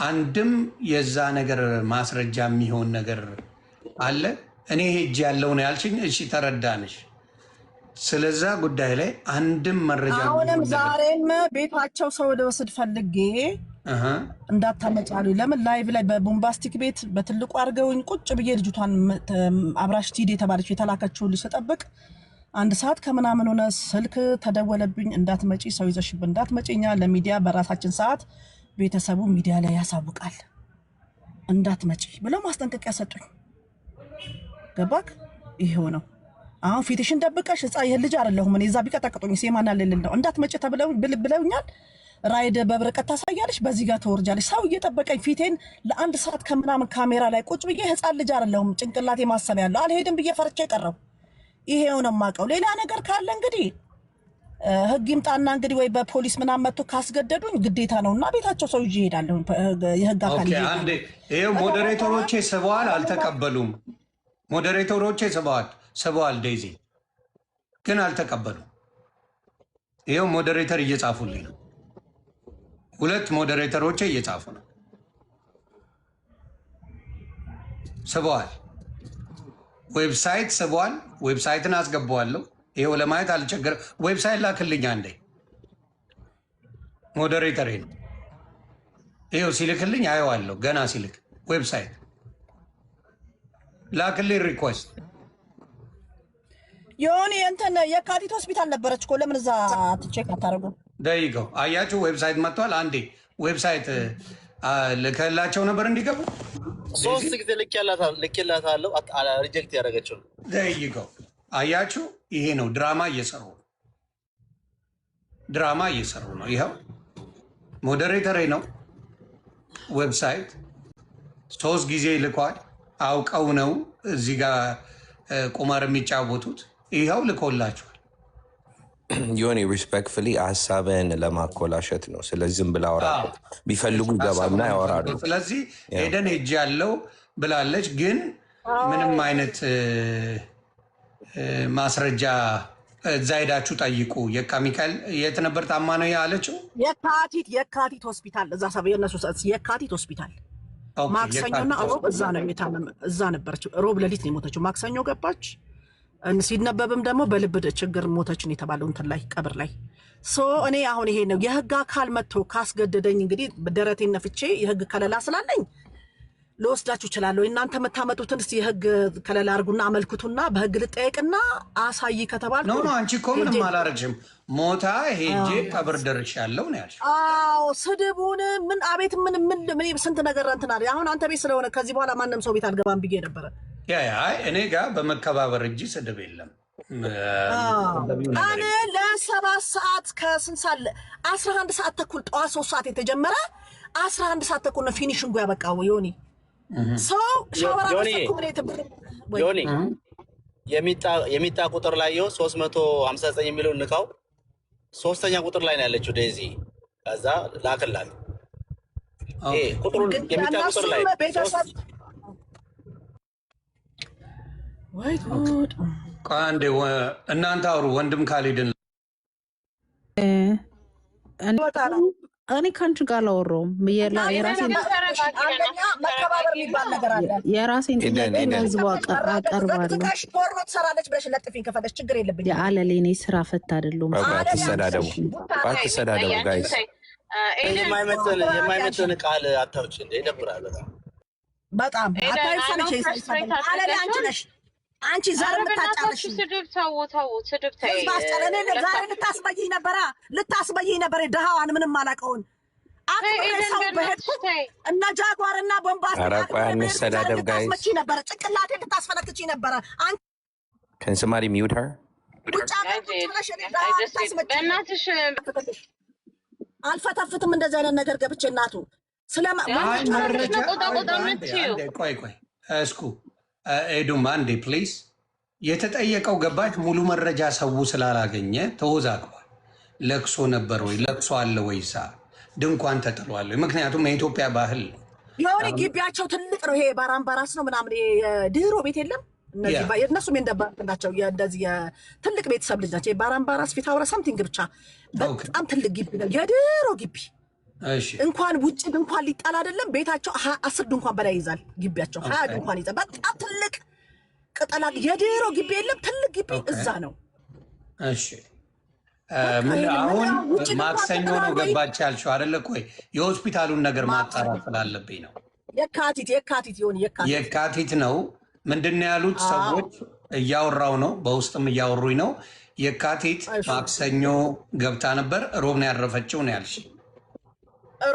አንድም የዛ ነገር ማስረጃ የሚሆን ነገር አለ? እኔ ሄጅ ያለው ነው ያልሽኝ። እሺ ተረዳንሽ። ስለዛ ጉዳይ ላይ አንድም መረጃ አሁንም ዛሬም ቤታቸው ሰው ወስድ ፈልጌ እንዳታመጫሉ። ለምን ላይቭ ላይ በቦምባስቲክ ቤት በትልቁ አድርገውኝ ቁጭ ብዬ ልጅቷን አብራሽ ቲዲ የተባለች የተላከችው ልሰጠብቅ 1 ሰዓት ከምናምን ሆነ ስልክ ተደወለብኝ። እንዳትመጪ ሰው ይዘሽብ እንዳትመጪኛ ለሚዲያ በራሳችን ሰዓት ቤተሰቡ ሚዲያ ላይ ያሳውቃል እንዳትመጪ ብለው ማስጠንቀቂያ ሰጡኝ። ገባክ? ይሄው ነው። አሁን ፊትሽን ደብቀሽ ይሄ ልጅ አይደለሁም እኔ እዛ ቢቀጠቅጡኝ ሲማና ለልል ነው እንዳትመጪ ተብለው ብለውኛል። ራይድ በብርቀት ታሳያለሽ፣ በዚህ ጋር ተወርጃለሽ። ሰው እየጠበቀኝ ፊቴን ለ1 ሰዓት ከምናምን ካሜራ ላይ ቁጭ ብዬ ህፃን ልጅ አይደለሁም ጭንቅላቴ ማሰብ ያለው አልሄድም ብዬ ፈርቼ ቀረው። ይሄው ነው የማውቀው። ሌላ ነገር ካለ እንግዲህ ህግ ይምጣና እንግዲህ ወይ በፖሊስ ምናምን መጥቶ ካስገደዱኝ ግዴታ ነውና ቤታቸው ሰው ይዤ እሄዳለሁ። የህግ አካል አንዴ ይሄው ሞዴሬተሮቼ ስበዋል፣ አልተቀበሉም። ሞዴሬተሮቼ ስበዋል ዴዚ ግን አልተቀበሉም። ይሄው ሞዴሬተር እየጻፉልኝ ነው። 2 ሞዴሬተሮቼ እየጻፉ ነው። ስበዋል። ዌብሳይት ስበዋል። ዌብሳይትን አስገባዋለሁ። ይሄው ለማየት አልቸገረ። ዌብሳይት ላክልኝ አንዴ። ሞዴሬተሬ ነው። ይሄው ሲልክልኝ አየዋለሁ። ገና ሲልክ ዌብሳይት ላክልኝ ሪኩዌስት። የሆነ እንትን የካቲት ሆስፒታል ነበረች እኮ ለምን እዛ ቼክ አታደርጉ? ደይገው አያችሁ ዌብሳይት መጥቷል። አንዴ ዌብሳይት ልከላቸው ነበር እንዲገቡ 3 ጊዜ ልኬላታለሁ። ሪጀክት ያደረገችው ደይገው አያችሁ። ይሄ ነው ድራማ እየሰሩ ነው። ድራማ እየሰሩ ነው። ይኸው ሞዴሬተሬ ነው። ዌብሳይት 3 ጊዜ ልኳል። አውቀው ነው እዚህ ጋር ቁማር የሚጫወቱት። ይኸው ልኮላችኋል። ዮኒ ሪስፔክትፉሊ ሀሳብን ለማኮላሸት ነው። ስለዚህ ዝም ብላ አወራሉ። ቢፈልጉ ይገባና ያወራሉ። ስለዚህ ሄደን ሄጅ ያለው ብላለች፣ ግን ምንም አይነት ማስረጃ እዛ ሄዳችሁ ጠይቁ። የካ ሚካኤል የት ነበር ታማ ነው ያለችው? የካቲት ሆስፒታል እዛ ሰብ የነሱ የካቲት ሆስፒታል ማክሰኞና ሮብ እዛ ነው የታመመ እዛ ነበረች። ሮብ ሌሊት ነው የሞተችው። ማክሰኞ ገባች። ሲነበብም ደግሞ በልብ ችግር ሞተችን የተባለው እንትን ላይ ቀብር ላይ እኔ አሁን ይሄ ነው የህግ አካል መጥቶ ካስገደደኝ እንግዲህ ደረቴን ነፍቼ የህግ ከለላ ስላለኝ ልወስዳችሁ እችላለሁ። እናንተ መታመጡትን እስቲ የህግ ከለላ አድርጉና አመልክቱና በህግ ልጠየቅና አሳይ ከተባል ነው። አንቺ እኮ ምንም አላረግሽም። ሞታ ሄጄ ቀብር ደርሻለሁ ነው ያልሽው። አዎ ስድቡን ምን አቤት ምን ስንት ነገር እንትን አለ። አሁን አንተ ቤት ስለሆነ ከዚህ በኋላ ማንም ሰው ቤት አልገባም ብዬ ነበረ። እኔ ጋር በመከባበር እንጂ ስድብ የለም። እኔ ለ7 ሰዓት ከስንት ሰዓት 11 ሰዓት ተኩል ጠዋት 3 ሰዓት የተጀመረ 11 ሰዓት ተኩል ነው ፊኒሽንጉ ያበቃው። ዮኒ ሰው ሻወራ ዮኒ የሚጣ ቁጥር ላይ 359 የሚለው ንካው 3ኛ ቁጥር ላይ ነው ያለችው ዴዚ። ከዛ ላክላት ቁጥሩን የሚጣ ቁጥር ላይ ወይ ጉድ። አንዴ እናንተ አውሩ። ወንድም ካሊድን እኔ ከአንቺ ጋር አላወራሁም። የራሴን ጥያቄ ለህዝቡ አቀርባለሁ። የአለሌ እኔ ስራ ፈት አይደለሁም። አትሰዳደቡ ጋይስ። የማይመጥን ቃል አታውጭ። ይደብራል በጣም አለሌ አንቺ ነሽ። አንቺ ዛሬ ልታጫለሽ ስድብ ዛሬ ልታስበይኝ ነበረ ደሃዋን ምንም አላውቀውን እና ጃጓርና ቦምባስቲክ ነበረ ጭንቅላቴ ልታስፈነክቺ ነበረ። Can somebody mute her? አልፈተፍትም እንደዚህ አይነት ነገር ገብቼ እናቱ ቆይ እስኩ ኤዱም አንዴ ፕሊዝ። የተጠየቀው ገባች ሙሉ መረጃ ሰው ስላላገኘ ተወዛግቧል። ለቅሶ ነበር ወይ ለቅሶ አለ ወይሳ ድንኳን ተጥሏል? ምክንያቱም የኢትዮጵያ ባህል ነው። የሆነ ግቢያቸው ትልቅ ነው። ይሄ ባራምባራስ ነው ምናምን ድሮ ቤት የለም። እነሱም እንደባናቸው እንደዚህ ትልቅ ቤተሰብ ልጅ ናቸው። ባራምባራስ ፊት አውራ ሳምቲንግ ብቻ በጣም ትልቅ ግቢ ነው። የድሮ ግቢ እንኳን ውጭ እንኳን ሊጣል አይደለም ቤታቸው 10 ድንኳን በላይ ይዛል ግቢያቸው 20 ድንኳን ይዛል በጣም ትልቅ ቅጠላ የድሮ ግቢ የለም ትልቅ ግቢ እዛ ነው እሺ ምን አሁን ማክሰኞ ነው ገባች ያልሽው አይደለ ቆይ የሆስፒታሉን ነገር ማጣራት ስላለብኝ ነው የካቲት ይሁን የካቲት ነው ምንድነው ያሉት ሰዎች እያወራው ነው በውስጥም እያወሩኝ ነው የካቲት ማክሰኞ ገብታ ነበር ሮብ ነው ያረፈችው ነው ያልሽ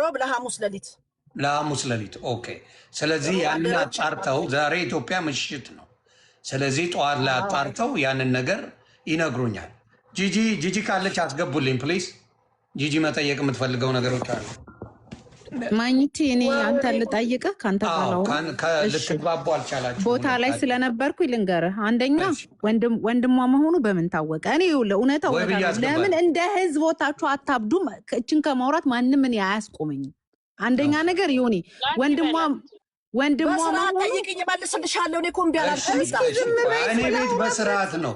ሮብ ለሐሙስ ሌሊት ኦኬ ስለዚህ ያንን አጣርተው ዛሬ ኢትዮጵያ ምሽት ነው ስለዚህ ጠዋት ላይ አጣርተው ያንን ነገር ይነግሩኛል ጂጂ ካለች አስገቡልኝ ፕሊዝ ጂጂ መጠየቅ የምትፈልገው ነገሮች አሉ ማግኘት እኔ አንተ ልጠይቅህ ካንተ ጋር ልትግባቡ አልቻላችሁ ቦታ ላይ ስለነበርኩ ልንገርህ አንደኛ ወንድሟ መሆኑ በምን ታወቀ እኔ ለኡነታው ለምን እንደ ህዝብ ወጣችሁ አታብዱም እችን ከማውራት ማንንም እኔ አያስቆመኝም አንደኛ ነገር ይሁን ወንድሟ ጠይቅኝ መልስልሻለሁ እኔ ኮምቢ አላልኩም እኔ ቤት በስርዓት ነው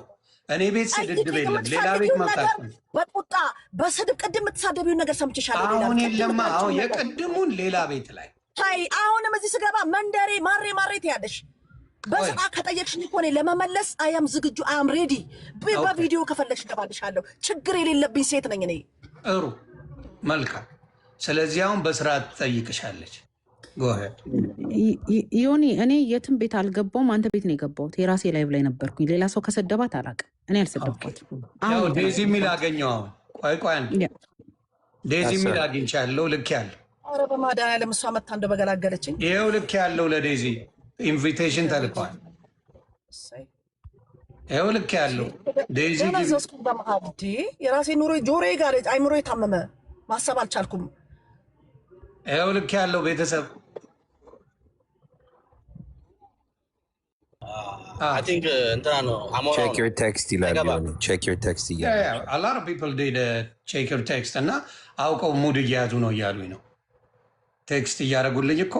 እኔ ቤት ስድድብ የለም ሌላ ቤት መጣች በቁጣ በስድብ ቅድም የምትሳደቢው ነገር ሰምቼሻለሁ አሁን የለማ አሁን የቅድሙን ሌላ ቤት ላይ ታይ አሁንም እዚህ ስገባ መንደሬ ማሬ ትያለሽ በስራ ከጠየቅሽኝ እኮ እኔ ለመመለስ አያም ዝግጁ አያም ሬዲ በቪዲዮ ከፈለግሽ ገባልሻለሁ ችግር የሌለብኝ ሴት ነኝ እኔ ጥሩ መልካም ስለዚህ አሁን በስራ ትጠይቅሻለች ዮኒ እኔ የትም ቤት አልገባውም አንተ ቤት ነው የገባሁት የራሴ ላይቭ ላይ ነበርኩኝ ሌላ ሰው ከሰደባት አላውቅም እኔ አልሰደብኳትም አሁን ዴዚ ሚል አገኘው አሁን ቆይ አንድ ዴዚ ሚል አግኝቻለሁ ልክ ያለው ኧረ በማዳንም እሷ መታ እንደ በገላገለችኝ ይሄው ልክ ያለው ለዴዚ ኢንቪቴሽን ተልኳል ይሄው ልክ ያለው ዴዚ ዘስኩ በማሃዲ የራሴ ኑሮ ጆሮዬ ጋር አይምሮ የታመመ ማሰብ አልቻልኩም ይሄው ልክ ያለው ቤተሰብ I think check your text check your text a lot of people did check your text እና አውቀው ሙድ እየያዙ ነው እያሉኝ ነው ቴክስት እያደረጉልኝ እኮ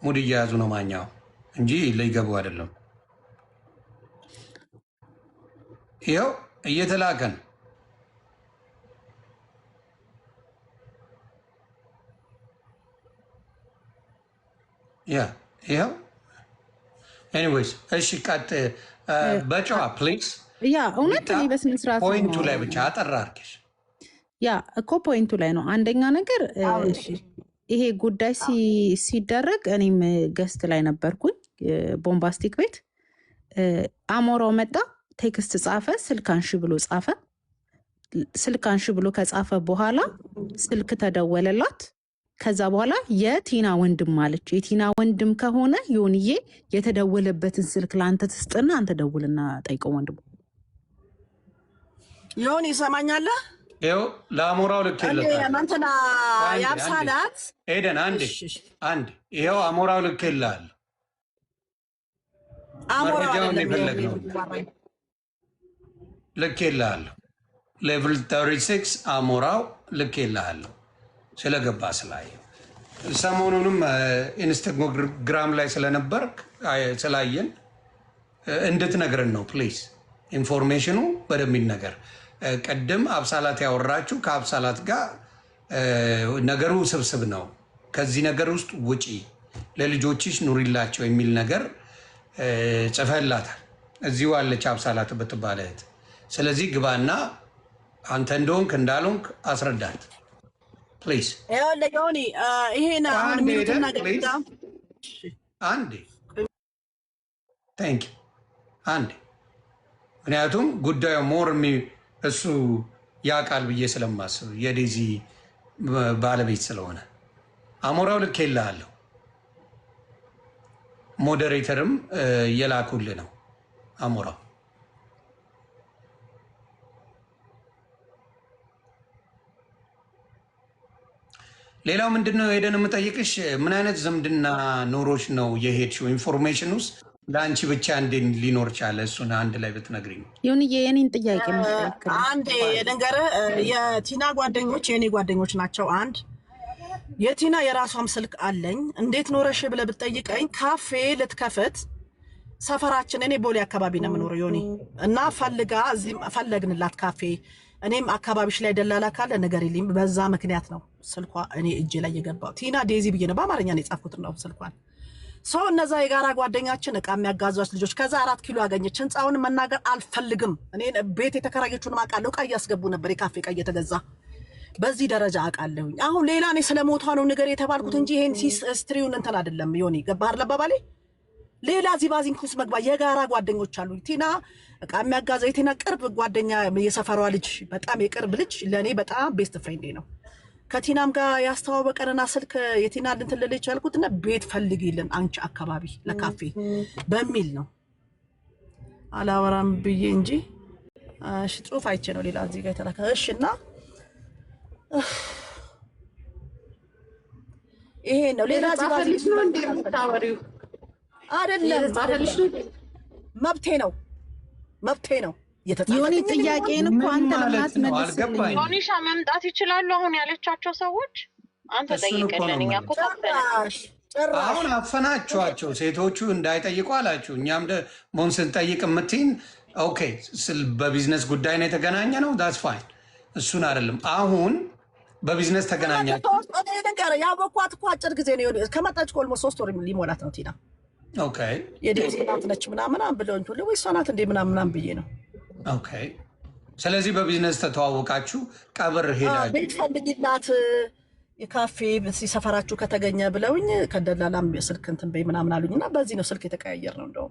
ሙድ እየያዙ ነው ማኛው እንጂ ለይገቡ አይደለም ይኸው እየተላከ ነው ይኸው ኤኒዌይስ እሺ ቀጥ በጨዋ ፕሊዝ እውነት እኔ በስነ ስርዓት ፖይንቱ ላይ ብቻ አጠራ አድርገሽ እኮ ፖይንቱ ላይ ነው አንደኛ ነገር ይሄ ጉዳይ ሲደረግ እኔም ገስት ላይ ነበርኩኝ ቦምባስቲክ ቤት አሞራው መጣ ቴክስት ጻፈ ስልካንሽ ብሎ ጻፈ ስልካንሽ ብሎ ከጻፈ በኋላ ስልክ ተደወለላት ከዛ በኋላ የቲና ወንድም አለች የቲና ወንድም ከሆነ ዮኒዬ የተደወለበትን ስልክ ላንተ ትስጥና አንተ ደውልና ጠይቀው ወንድም ዮኒ ሰማኛለ ይኸው ለአሞራው ልክልታል አንተና ያብሳላት ኤደን አንድ ይኸው አሞራው ልክልሃል መረጃውን የፈለግነው ልክልሃል ሌቭል 36 አሞራው ልክልሃል ስለገባ ስላየ ሰሞኑንም ኢንስታግራም ላይ ስለነበር ስላየን እንድትነግረን ነው ፕሊዝ ኢንፎርሜሽኑ በደንብ ነገር ቀደም አብሳላት ያወራችሁ ከአብሳላት ጋር ነገሩ ስብስብ ነው ከዚህ ነገር ውስጥ ውጪ ለልጆችሽ ኑሪላቸው የሚል ነገር ጽፈላታል እዚሁ አለች አብሳላት በትባለት ስለዚህ ግባና አንተ እንደሆንክ እንዳልሆንክ አስረዳት ፕሊዝ ዮኒ ይሄና አሁን ሚሉትና ገዳ አንዴ ታንክ አንዴ ምክንያቱም ጉዳዩ ሞር እሱ ያቃል ብዬ ስለማስብ የዴዚ ባለቤት ስለሆነ አሞራው ልኬልሃለሁ ሞዴሬተርም የላኩልህ ነው አሞራው ሌላው ምንድነው ሄደን የምጠይቅሽ ምን አይነት ዝምድና ኖሮች ነው የሄድሽው ኢንፎርሜሽን ውስጥ ለአንቺ ብቻ እንዴ ሊኖር ቻለ እሱን አንድ ላይ ብትነግሪኝ ዮኒዬ የኔን ጥያቄ አንዴ ነገር የቲና ጓደኞች የኔ ጓደኞች ናቸው አንድ የቲና የራሷም ስልክ አለኝ እንዴት ኖረሽ ብለህ ብትጠይቀኝ ካፌ ልትከፍት ሰፈራችን እኔ ቦሌ አካባቢ ነው የምኖረው ዮኒ እና ፈልጋ እዚህ ፈለግንላት ካፌ እኔም አካባቢሽ ላይ ደላላ ካለ ነገር የለም በዛ ምክንያት ነው ስልኳ እኔ እጄ ላይ የገባው ቲና ዴዚ ብዬ ነው በአማርኛ ነው የጻፍኩት ነው ስልኳን ሰው እነዛ የጋራ ጓደኛችን እቃ የሚያጋዟት ልጆች ከዛ 4 ኪሎ ያገኘች ህንጻውን መናገር አልፈልግም እኔ ቤት የተከራየችውን ማቃለው ቃ ያስገቡ ነበር የካፌ ቃ እየተገዛ በዚህ ደረጃ አቃለሁኝ አሁን ሌላ እኔ ስለሞቷ ነው ነገር የተባልኩት እንጂ ይሄን ሂስትሪውን እንትን አይደለም ዮኒ ገባህ ለባባሌ ሌላ ዚባዚንኩስ መግባ የጋራ ጓደኞች አሉ ቲና እቃ የሚያጋዘው ቲና ቅርብ ጓደኛ የሰፈሯ ልጅ በጣም የቅርብ ልጅ ለኔ በጣም ቤስት ፍሬንዴ ነው ከቲናም ጋር ያስተዋወቀንና ስልክ የቲና እንትን ልልጅ ያልኩትና ቤት ፈልጊልን አንቺ አካባቢ ለካፌ በሚል ነው አላወራም ብዬ እንጂ እሺ ጽሁፍ አይቼ ነው ሌላ እዚህ ጋር የተላከ እሺና ይሄ ነው ሌላ ዚባዚንኩስ ነው እንደምታወሪው አይደለም መብቴ ነው ዮኒ ጥያቄን እኮ አንተ ለማትመልስ ዮኒሻ መምጣት ይችላሉ አሁን ያለቻቸው ሰዎች አንተ ጠይቀልኝ እኮ ታፈናሽ አሁን አፈናችኋቸው ሴቶቹ እንዳይጠይቁ አላችሁ እኛም ደሞን ስንጠይቅ ምትይን ኦኬ በቢዝነስ ጉዳይ ነው የተገናኘ ነው ዳትስ ፋይን እሱን አይደለም አሁን በቢዝነስ ተገናኛችሁ ነገር ያበቋት እኮ አጭር ጊዜ ነው ከመጣች ኦልሞስት 3 ወር ሊሞላት ነው ቲና ኦኬ የዴዚ ናት ነች ምናምን ብለው እንትን ወይ ሷናት እንደ ምናምን ብዬ ነው ኦኬ ስለዚህ በቢዝነስ ተተዋወቃችሁ ቀብር ሄዳችሁ ቤት ፈልጊላት የካፌ ሲሰፈራችሁ ከተገኘ ብለውኝ ከደላላም ስልክ እንትን በይ ምናምን አሉኝና በዚህ ነው ስልክ የተቀያየር ነው እንደው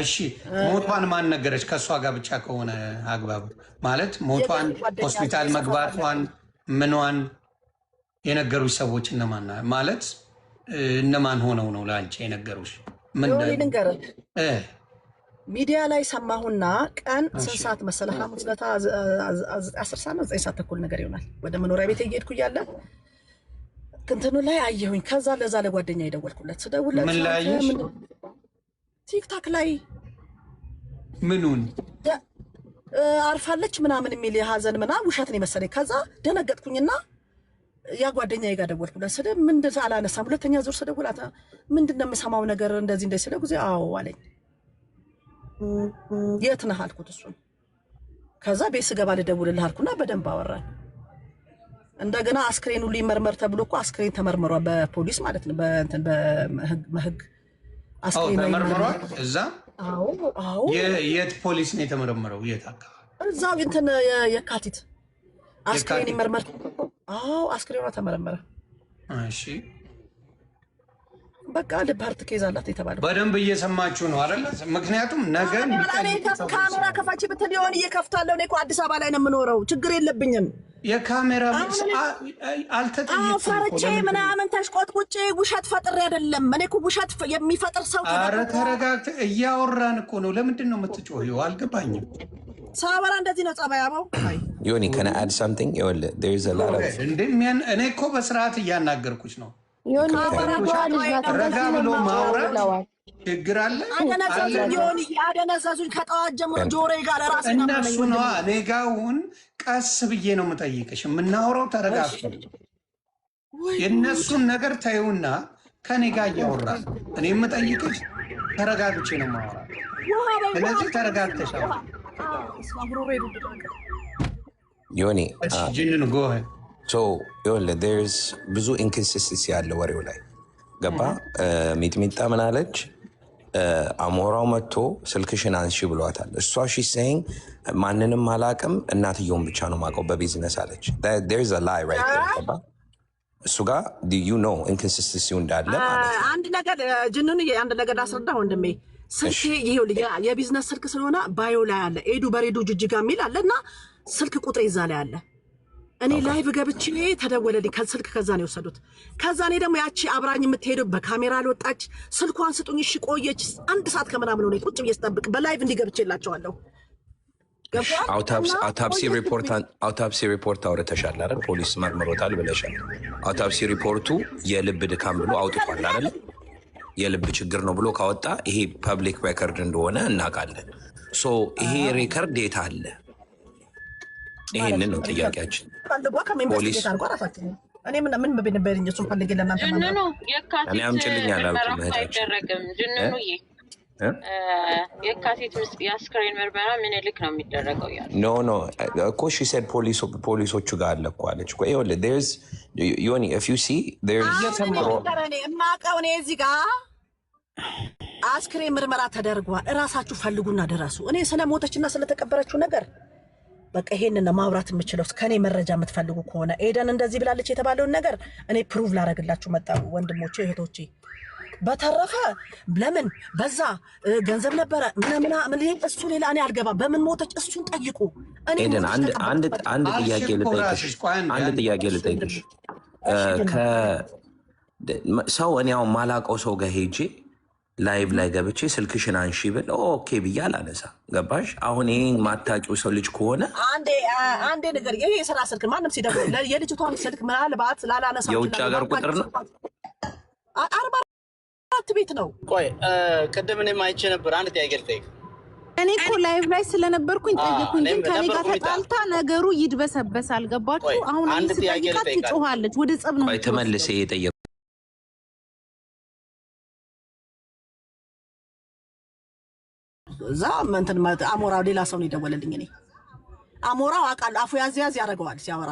እሺ ሞቷን ማን ነገረች ከሷ ጋር ብቻ ከሆነ አግባብ ማለት ሞቷን ሆስፒታል መግባቷን ምንዋን የነገሩሽ ሰዎች እነማን ማለት እነማን ሆነው ነው ላንቺ የነገሩሽ ምን ነገር ሚዲያ ላይ ሰማሁና ቀን 3 ሰዓት መሰለህ ሐሙስ ለታ 10 ሰዓት 9 ሰዓት ተኩል ነገር ይሆናል ወደ መኖሪያ ቤት እየሄድኩ ያለ እንትኑ ላይ አየሁኝ ከዛ ለዛ ለጓደኛ ይደወልኩለት ስደውልለት ምን ላይ ቲክታክ ላይ ምኑን አርፋለች ምናምን የሚል የሐዘን ምናምን ውሸት ነው መሰለኝ ከዛ ደነገጥኩኝና ያ ጓደኛዬ ጋር ደወልኩለት ስለ ምን እንደዛ አላነሳም ሁለተኛ ዙር ስደውላት ምንድነው የምሰማው ነገር እንደዚህ እንደዚህ ጊዜ አዎ አለኝ የት ነህ አልኩት እሱን ከዛ ቤት ስገባ ልደውልልህ አልኩና በደንብ አወራን እንደገና አስክሬኑ ሊመርመር ተብሎ እኮ አስክሬን ተመርመሯ በፖሊስ ማለት ነው በእንትን በመህግ አስክሬን ተመርመሯል እዛ አዎ የት ፖሊስ ነው የተመረመረው የት አካባቢ እዛው እንትን የካቲት አስክሬን ይመርመር አዎ አስክሬኗ ተመረመረ እሺ በቃ ለፓርት ኬዝ አላት የተባለው በደንብ እየሰማችሁ ነው አይደል ምክንያቱም ነገ ካሜራ ከፋች ብትል ይሆን እየከፍታለሁ እኔ እኮ አዲስ አበባ ላይ ነው የምኖረው ችግር የለብኝም የካሜራ አልተጠየቅኩም ፈርቼ ምናምን ተሽቆጥቁጬ ውሸት ፈጥሬ አይደለም እኔ እኮ ውሸት የሚፈጥር ሰው ኧረ ተረጋግተህ እያወራን እኮ ነው ለምንድን ነው የምትጮሂው አልገባኝም ሳበራ እንደዚህ ነው ጸባይ አባው ዮኒ can I add something there is a lot of እንደሚያን እኔ እኮ በስርዓት እያናገርኩሽ ነው ዮኒ ረጋ ብሎ ማውራት ችግር አለ ዮኒ ያደነዘዙኝ ከጠዋት ጀምሮ ጆሮዬ ጋር ለራስ እነሱ ነው እኔ ጋር አሁን ቀስ ብዬ ነው የምጠይቅሽ የምናወራው ተረጋግተን የእነሱን ነገር ታዩና ከኔ ጋር እያወራ እኔ የምጠይቅሽ ተረጋግቼ ነው የማወራው ስለዚህ ተረጋግተሽ ዮኒ ጅንን ጎህ so there's ብዙ inconsistency ያለ ወሬው ላይ ገባ ሚጥሚጣ ምን አለች አሞራው መጥቶ ስልክሽን አንሺ ብሏታል እሷ she's saying ማንንም አላቅም እናትየውን ብቻ ነው ማቀው በቢዝነስ አለች there's a lie right there ገባ እሱ ጋር do you know inconsistency እንዳለ ማለት አንድ ነገር ጅንን አንድ ነገር አስረዳ ወንድሜ ስልክ ይሄው የቢዝነስ ስልክ ስለሆነ ባዮ ላይ አለ ኤዱ በሬዱ ጅጅጋ ሚል አለና ስልክ ቁጥር ይዛ ላይ አለ እኔ ላይቭ ገብቼ ተደወለልኝ ከስልክ ከዛ ነው የወሰዱት ከዛ እኔ ደግሞ ያቺ አብራኝ የምትሄደው በካሜራ አልወጣች ስልኳን ስጡኝ እሺ ቆየች 1 ሰዓት ከምናምን ነው ቁጭ ብዬ ስጠብቅ በላይቭ እንዲገብቼላቸዋለሁ አውታፕሲ ሪፖርት አውርተሻል አይደል ፖሊስ መርምሮታል ብለሻል አውታፕሲ ሪፖርቱ የልብ ድካም ብሎ አውጥቷል አይደል የልብ ችግር ነው ብሎ ካወጣ ይሄ ፐብሊክ ሬከርድ እንደሆነ እናውቃለን ሶ ይሄ ሬከርድ የት አለ ይሄንን ነው ጥያቄያችን ፖሊስ እኔ ምን በቤነበርኝ እሱን ፈልጌ ለእናንተ ጅንኑ የካቲት አምጪልኝ አላልኩም አይደረግም ጅንኑዬ የካቲት ውስጥ የአስክሬን ምርመራ ምኒልክ ነው የሚደረገው ያለ ኖ እኮ ሺ ሰድ ፖሊሶቹ ጋር አለ እኮ አለች እኮ ይኸውልህ there's ዮኒ if you see there's የማውቀው እኔ እዚህ ጋር አስክሬን ምርመራ ተደርጓል እራሳችሁ ፈልጉና ደረሱ እኔ ስለሞተችና ስለተቀበረችው ነገር በቃ ይሄንን ማውራት የምችለው ከኔ መረጃ የምትፈልጉ ከሆነ ኤደን እንደዚህ ብላለች የተባለውን ነገር እኔ ፕሩቭ ላደርግላችሁ መጣሁ ወንድሞቼ እህቶቼ በተረፈ ለምን በዛ ገንዘብ ነበረ ምን እሱ ሌላ እኔ አልገባም በምን ሞተች እሱን ጠይቁ እኔ ኤደን አንድ ጥያቄ ልጠይቅሽ ሰው እኔ አሁን ማላውቀው ሰው ጋር ሄጄ ላይቭ ላይ ገብቼ ስልክሽን አንሺ ብል ኦኬ ብዬ አላነሳ ገባሽ አሁን ይሄን ማታውቂው ሰው ልጅ ከሆነ አንዴ ነገር ይሄ የሥራ ስልክ ማንም ሲደውል የልጅቷን ስልክ ምናልባት ላላነሳ የውጭ ሀገር ቁጥር ነው 44 ቤት ነው ቆይ ቅድም እኔም አይቼ ነበር አንድ ጥያቄ ልጠይቅ እኔ እኮ ላይቭ ላይ ስለነበርኩኝ ጠየቁኝ ግን ከኔ ጋር ተጣልታ ነገሩ ይድበሰበሳል ገባችሁ አሁን አንድ ጥያቄ ልጠይቅ ትጮሃለች ወደ ጸብ ነው ተመልሰ የጠየቁ እዛ እንትን አሞራው ሌላ ሰው ነው የደወለልኝ እኔ አሞራው አቃል አፉ ያዝ ያደርገዋል ሲያወራ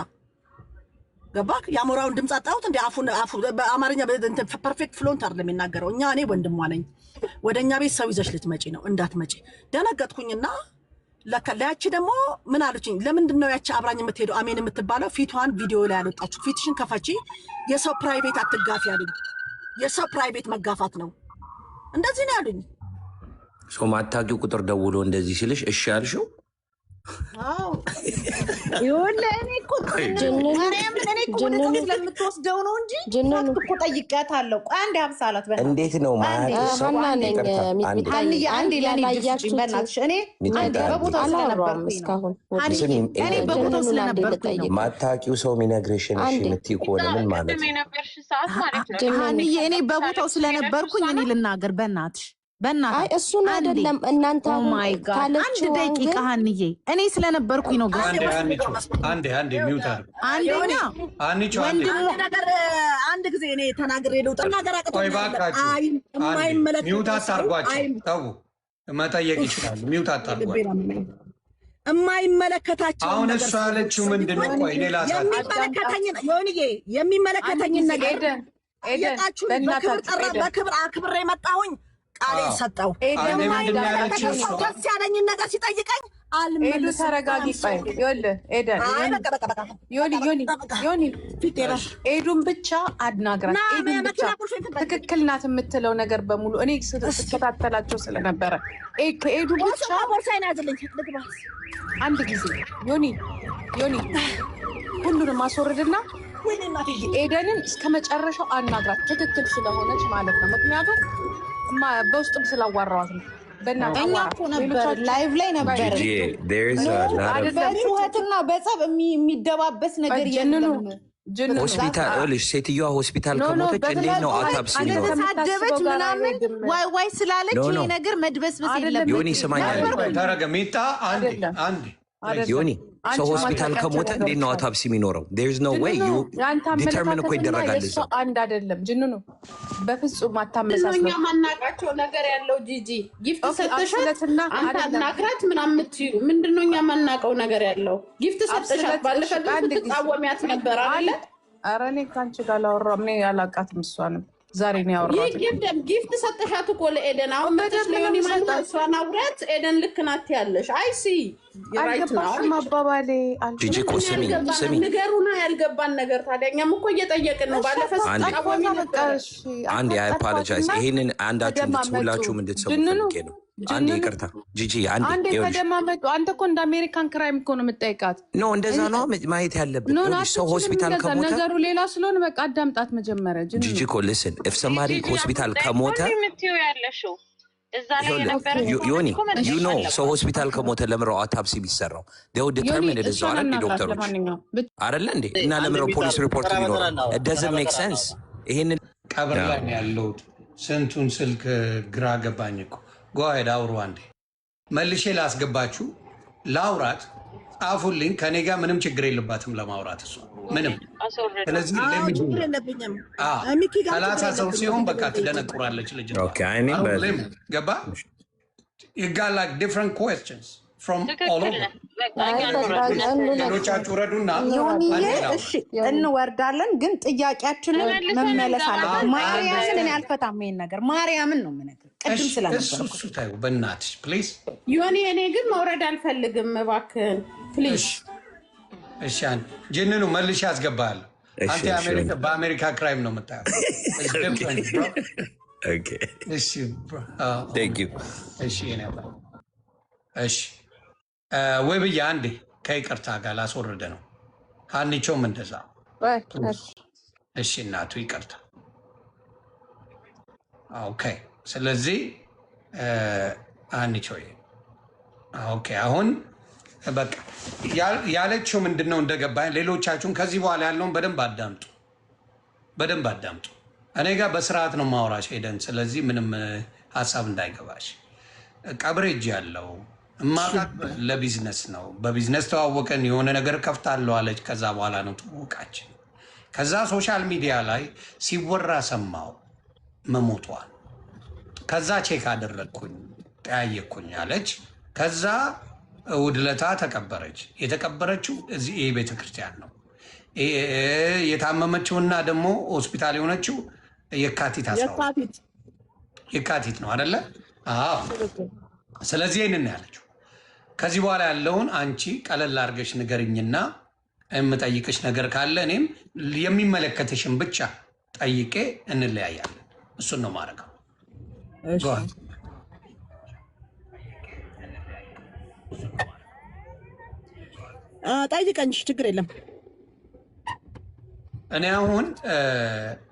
ገባክ የአሞራውን ድምጽ አጣሁት እንደ አፉ በአማርኛ እንትን ፐርፌክት ፍሎንት አይደለም የሚናገረው እኔ ወንድሟ ነኝ ወደኛ ቤት ሰው ይዘሽ ልትመጪ ነው እንዳትመጪ ደነገጥኩኝና ለከላያቺ ደግሞ ምን አሉችኝ ለምንድን ነው ያቺ አብራኝ የምትሄደው አሜን የምትባለው ፊቷን ቪዲዮ ላይ ያለጣችሁ ፊትሽን ከፈቺ የሰው ፕራይቬት አትጋፊ አሉኝ የሰው ፕራይቬት መጋፋት ነው እንደዚህ ነው ያሉኝ ሰው ማታውቂው ቁጥር ደውሎ እንደዚህ ሲልሽ እሺ ያልሽው ይኸውልህ እኔ እኮ ስለምትወስደው ነው እንጂ እኮ ጠይቄያታለሁ ቆይ አንዴ ሀብሳላት እንዴት ነው በቦታው ስለነበርኩኝ ማታውቂው ሰው የሚነግርሽን እሺ የምትይ ከሆነ ምን ማለት ነው ሀንዬ እኔ በቦታው ስለነበርኩኝ እኔ ልናገር በእናትሽ አይ እሱን አይደለም እናንተ አንድ ደቂቃ ሀንዬ እኔ ስለነበርኩኝ ነው አንዴ ሚውት አንድ ጊዜ እኔ ተናግሬ ልውጣ ነገር ሚውት አታርጓቸው ተው መጠየቅ ይችላል ሚውት አታርጓቸው የማይመለከታቸው አሁን እሷ ያለችው ምንድን ነው ቆይ እኔ የሚመለከተኝን ነገር ጠየቃችሁ በክብር አክብሬ መጣሁኝ ቃሌ ሰጠው ደስ ያለኝን ነገር ሲጠይቀኝ አልመልስም ተረጋጊ ቆይ ይኸውልህ ኤደን ዮኒ ኤዱን ብቻ አድናግራት ኤዱን ብቻ ትክክል ናት የምትለው ነገር በሙሉ እኔ ስከታተላቸው ስለነበረ ከኤዱ ብቻ ቦርሳዬን ያዝልኝ ልግባ አንድ ጊዜ ዮኒ ሁሉንም ማስወርድና ኤደንን እስከ መጨረሻው አናግራት ትክክል ስለሆነች ማለት ነው ምክንያቱም በውስጥም ስላዋራዋት ነው እኛ እኮ ነበር ላይቭ ላይ ነበር በጩኸትና በጸብ የሚደባበስ ነገር የለም ሆስፒታል ሴትዮዋ ሆስፒታል ከሞተች እንዴት ነው አውቶፕሲ ነው ተሳደበች ምናምን ዋይ ስላለች ይሄ ነገር መድበስበስ የለም ዮኒ ስማኛል ተረጋግሚታ አንዴ ዮኒ ሰው ሆስፒታል ከሞተ እንዴት ነው አውቶፕሲ የሚኖረው there's no way you determine እኮ ይደረጋል እዛ አንድ አይደለም ጅንኑ በፍጹም አታመሳስለው እኛ ማናቃቸው ነገር ያለው ጂጂ ጊፍት ሰጥተሻትና አናግራት ምናምን ምንድነው እኛ ማናቀው ነገር ያለው ጊፍት ሰጥተሻት ባለፈው ተቃወሚያት ነበር አይደል ኧረ እኔ ካንቺ ጋር ላወራም እኔ ያላቃትም እሷንም ዛሬ ነው ያወራሁት ጊፍት ሰጥተሻት እኮ ለኤደን አሁን በደስለዮኒ ማለት እሷን አውራት ኤደን ልክ ናት ያለሽ አይ ሲ የራይት ነው ማባባሌ ጂጂ እኮ ስሚ ንገሩና ያልገባን ነገር ታዲያ እኛም እኮ እየጠየቅን ነው ባለፈው ተቃዋሚ ነበርሽ አንዴ አይ አፖሎጃይዝ ይሄንን አንዳችሁ እንድትውላችሁ እንድትሰሙ ፈልጌ ነው አንዴ ይቅርታ ጂጂ አንዴ ተደማመጡ አንተ እኮ እንደ አሜሪካን ክራይም እኮ ነው የምትጠይቃት ኖ እንደዛ ነው ማየት ያለብን ሰው ሆስፒታል ከሞተ ነገሩ ሌላ ስለሆነ በቃ አዳምጣት መጀመሪያ ጂጂ እኮ listen if somebody ሆስፒታል ከሞተ እዛ ላይ የነበረ ዮኒ you know ሰው ሆስፒታል ከሞተ ለምረው አውቶፕሲ ቢሰራው they would determine it is already ዶክተሮች አይደለ እንዴ እና ለምረው ፖሊስ ሪፖርት ቢኖር it doesn't make sense ይሄንን ቀብር ላይ ያለው ስንቱን ስልክ ግራ ገባኝ እኮ ጎአይዳ አውሩ አንዴ መልሼ ላስገባችሁ ላውራት ጻፉልኝ ከኔ ጋር ምንም ችግር የለባትም ለማውራት እሷ ምንም ስለዚህ ለምን ሰው ሲሆን በቃ ትደነቁራለች ልጅ ኦኬ አይ ሚን ገባ You got like different questions from all over. ሌሎቻችሁ ረዱና እሺ እንወርዳለን፣ ግን ጥያቄያችንን መመለስ አለበት። ማርያምን እኔ አልፈታም ይሄን ነገር ማርያምን ነው የምነግርህ። ቅድም ስለነበርኩ እሱ ታዩ በእናትሽ ፕሊዝ። ዮኒ እኔ ግን መውረድ አልፈልግም እባክህን ፕሊዝ። እሺ ጅንኑ መልሼ አስገባለሁ። አንተ በአሜሪካ ክራይም ነው የምታየው። እሺ Thank you. እሺ እሺ ወይ ብዬ አንዴ ከይቅርታ ጋር ላስወርደ ነው። አንቺውም እንደዛ እሺ እናቱ ይቅርታ። ኦኬ ስለዚህ አንቺው ኦኬ አሁን በቃ ያለችው ምንድነው እንደገባኝ ሌሎቻችሁን ከዚህ በኋላ ያለውን በደንብ አዳምጡ። እኔ ጋር በስርዓት ነው ማውራሽ ሄደን። ስለዚህ ምንም ሀሳብ እንዳይገባሽ። ቀብሬጅ ያለው እማቃት ለቢዝነስ ነው። በቢዝነስ ተዋወቀን፣ የሆነ ነገር ከፍታለሁ አለች። ከዛ በኋላ ነው ተዋወቃችን። ከዛ ሶሻል ሚዲያ ላይ ሲወራ ሰማው መሞቷን። ከዛ ቼክ አደረግኩኝ፣ ጠያየኩኝ አለች። ከዛ እሑድ ዕለት ተቀበረች። የተቀበረችው እዚህ ይሄ ቤተክርስቲያን ነው። የታመመችውና ደግሞ ሆስፒታል የሆነችው የካቲት ነው አይደለ? አዎ። ስለዚህ ይህንን ያለችው ከዚህ በኋላ ያለውን አንቺ ቀለል አድርገሽ ንገርኝና የምጠይቅሽ ነገር ካለ እኔም የሚመለከትሽን ብቻ ጠይቄ እንለያያለን። እሱን ነው ማድረገው። ጠይቀኝ፣ ችግር የለም። እኔ አሁን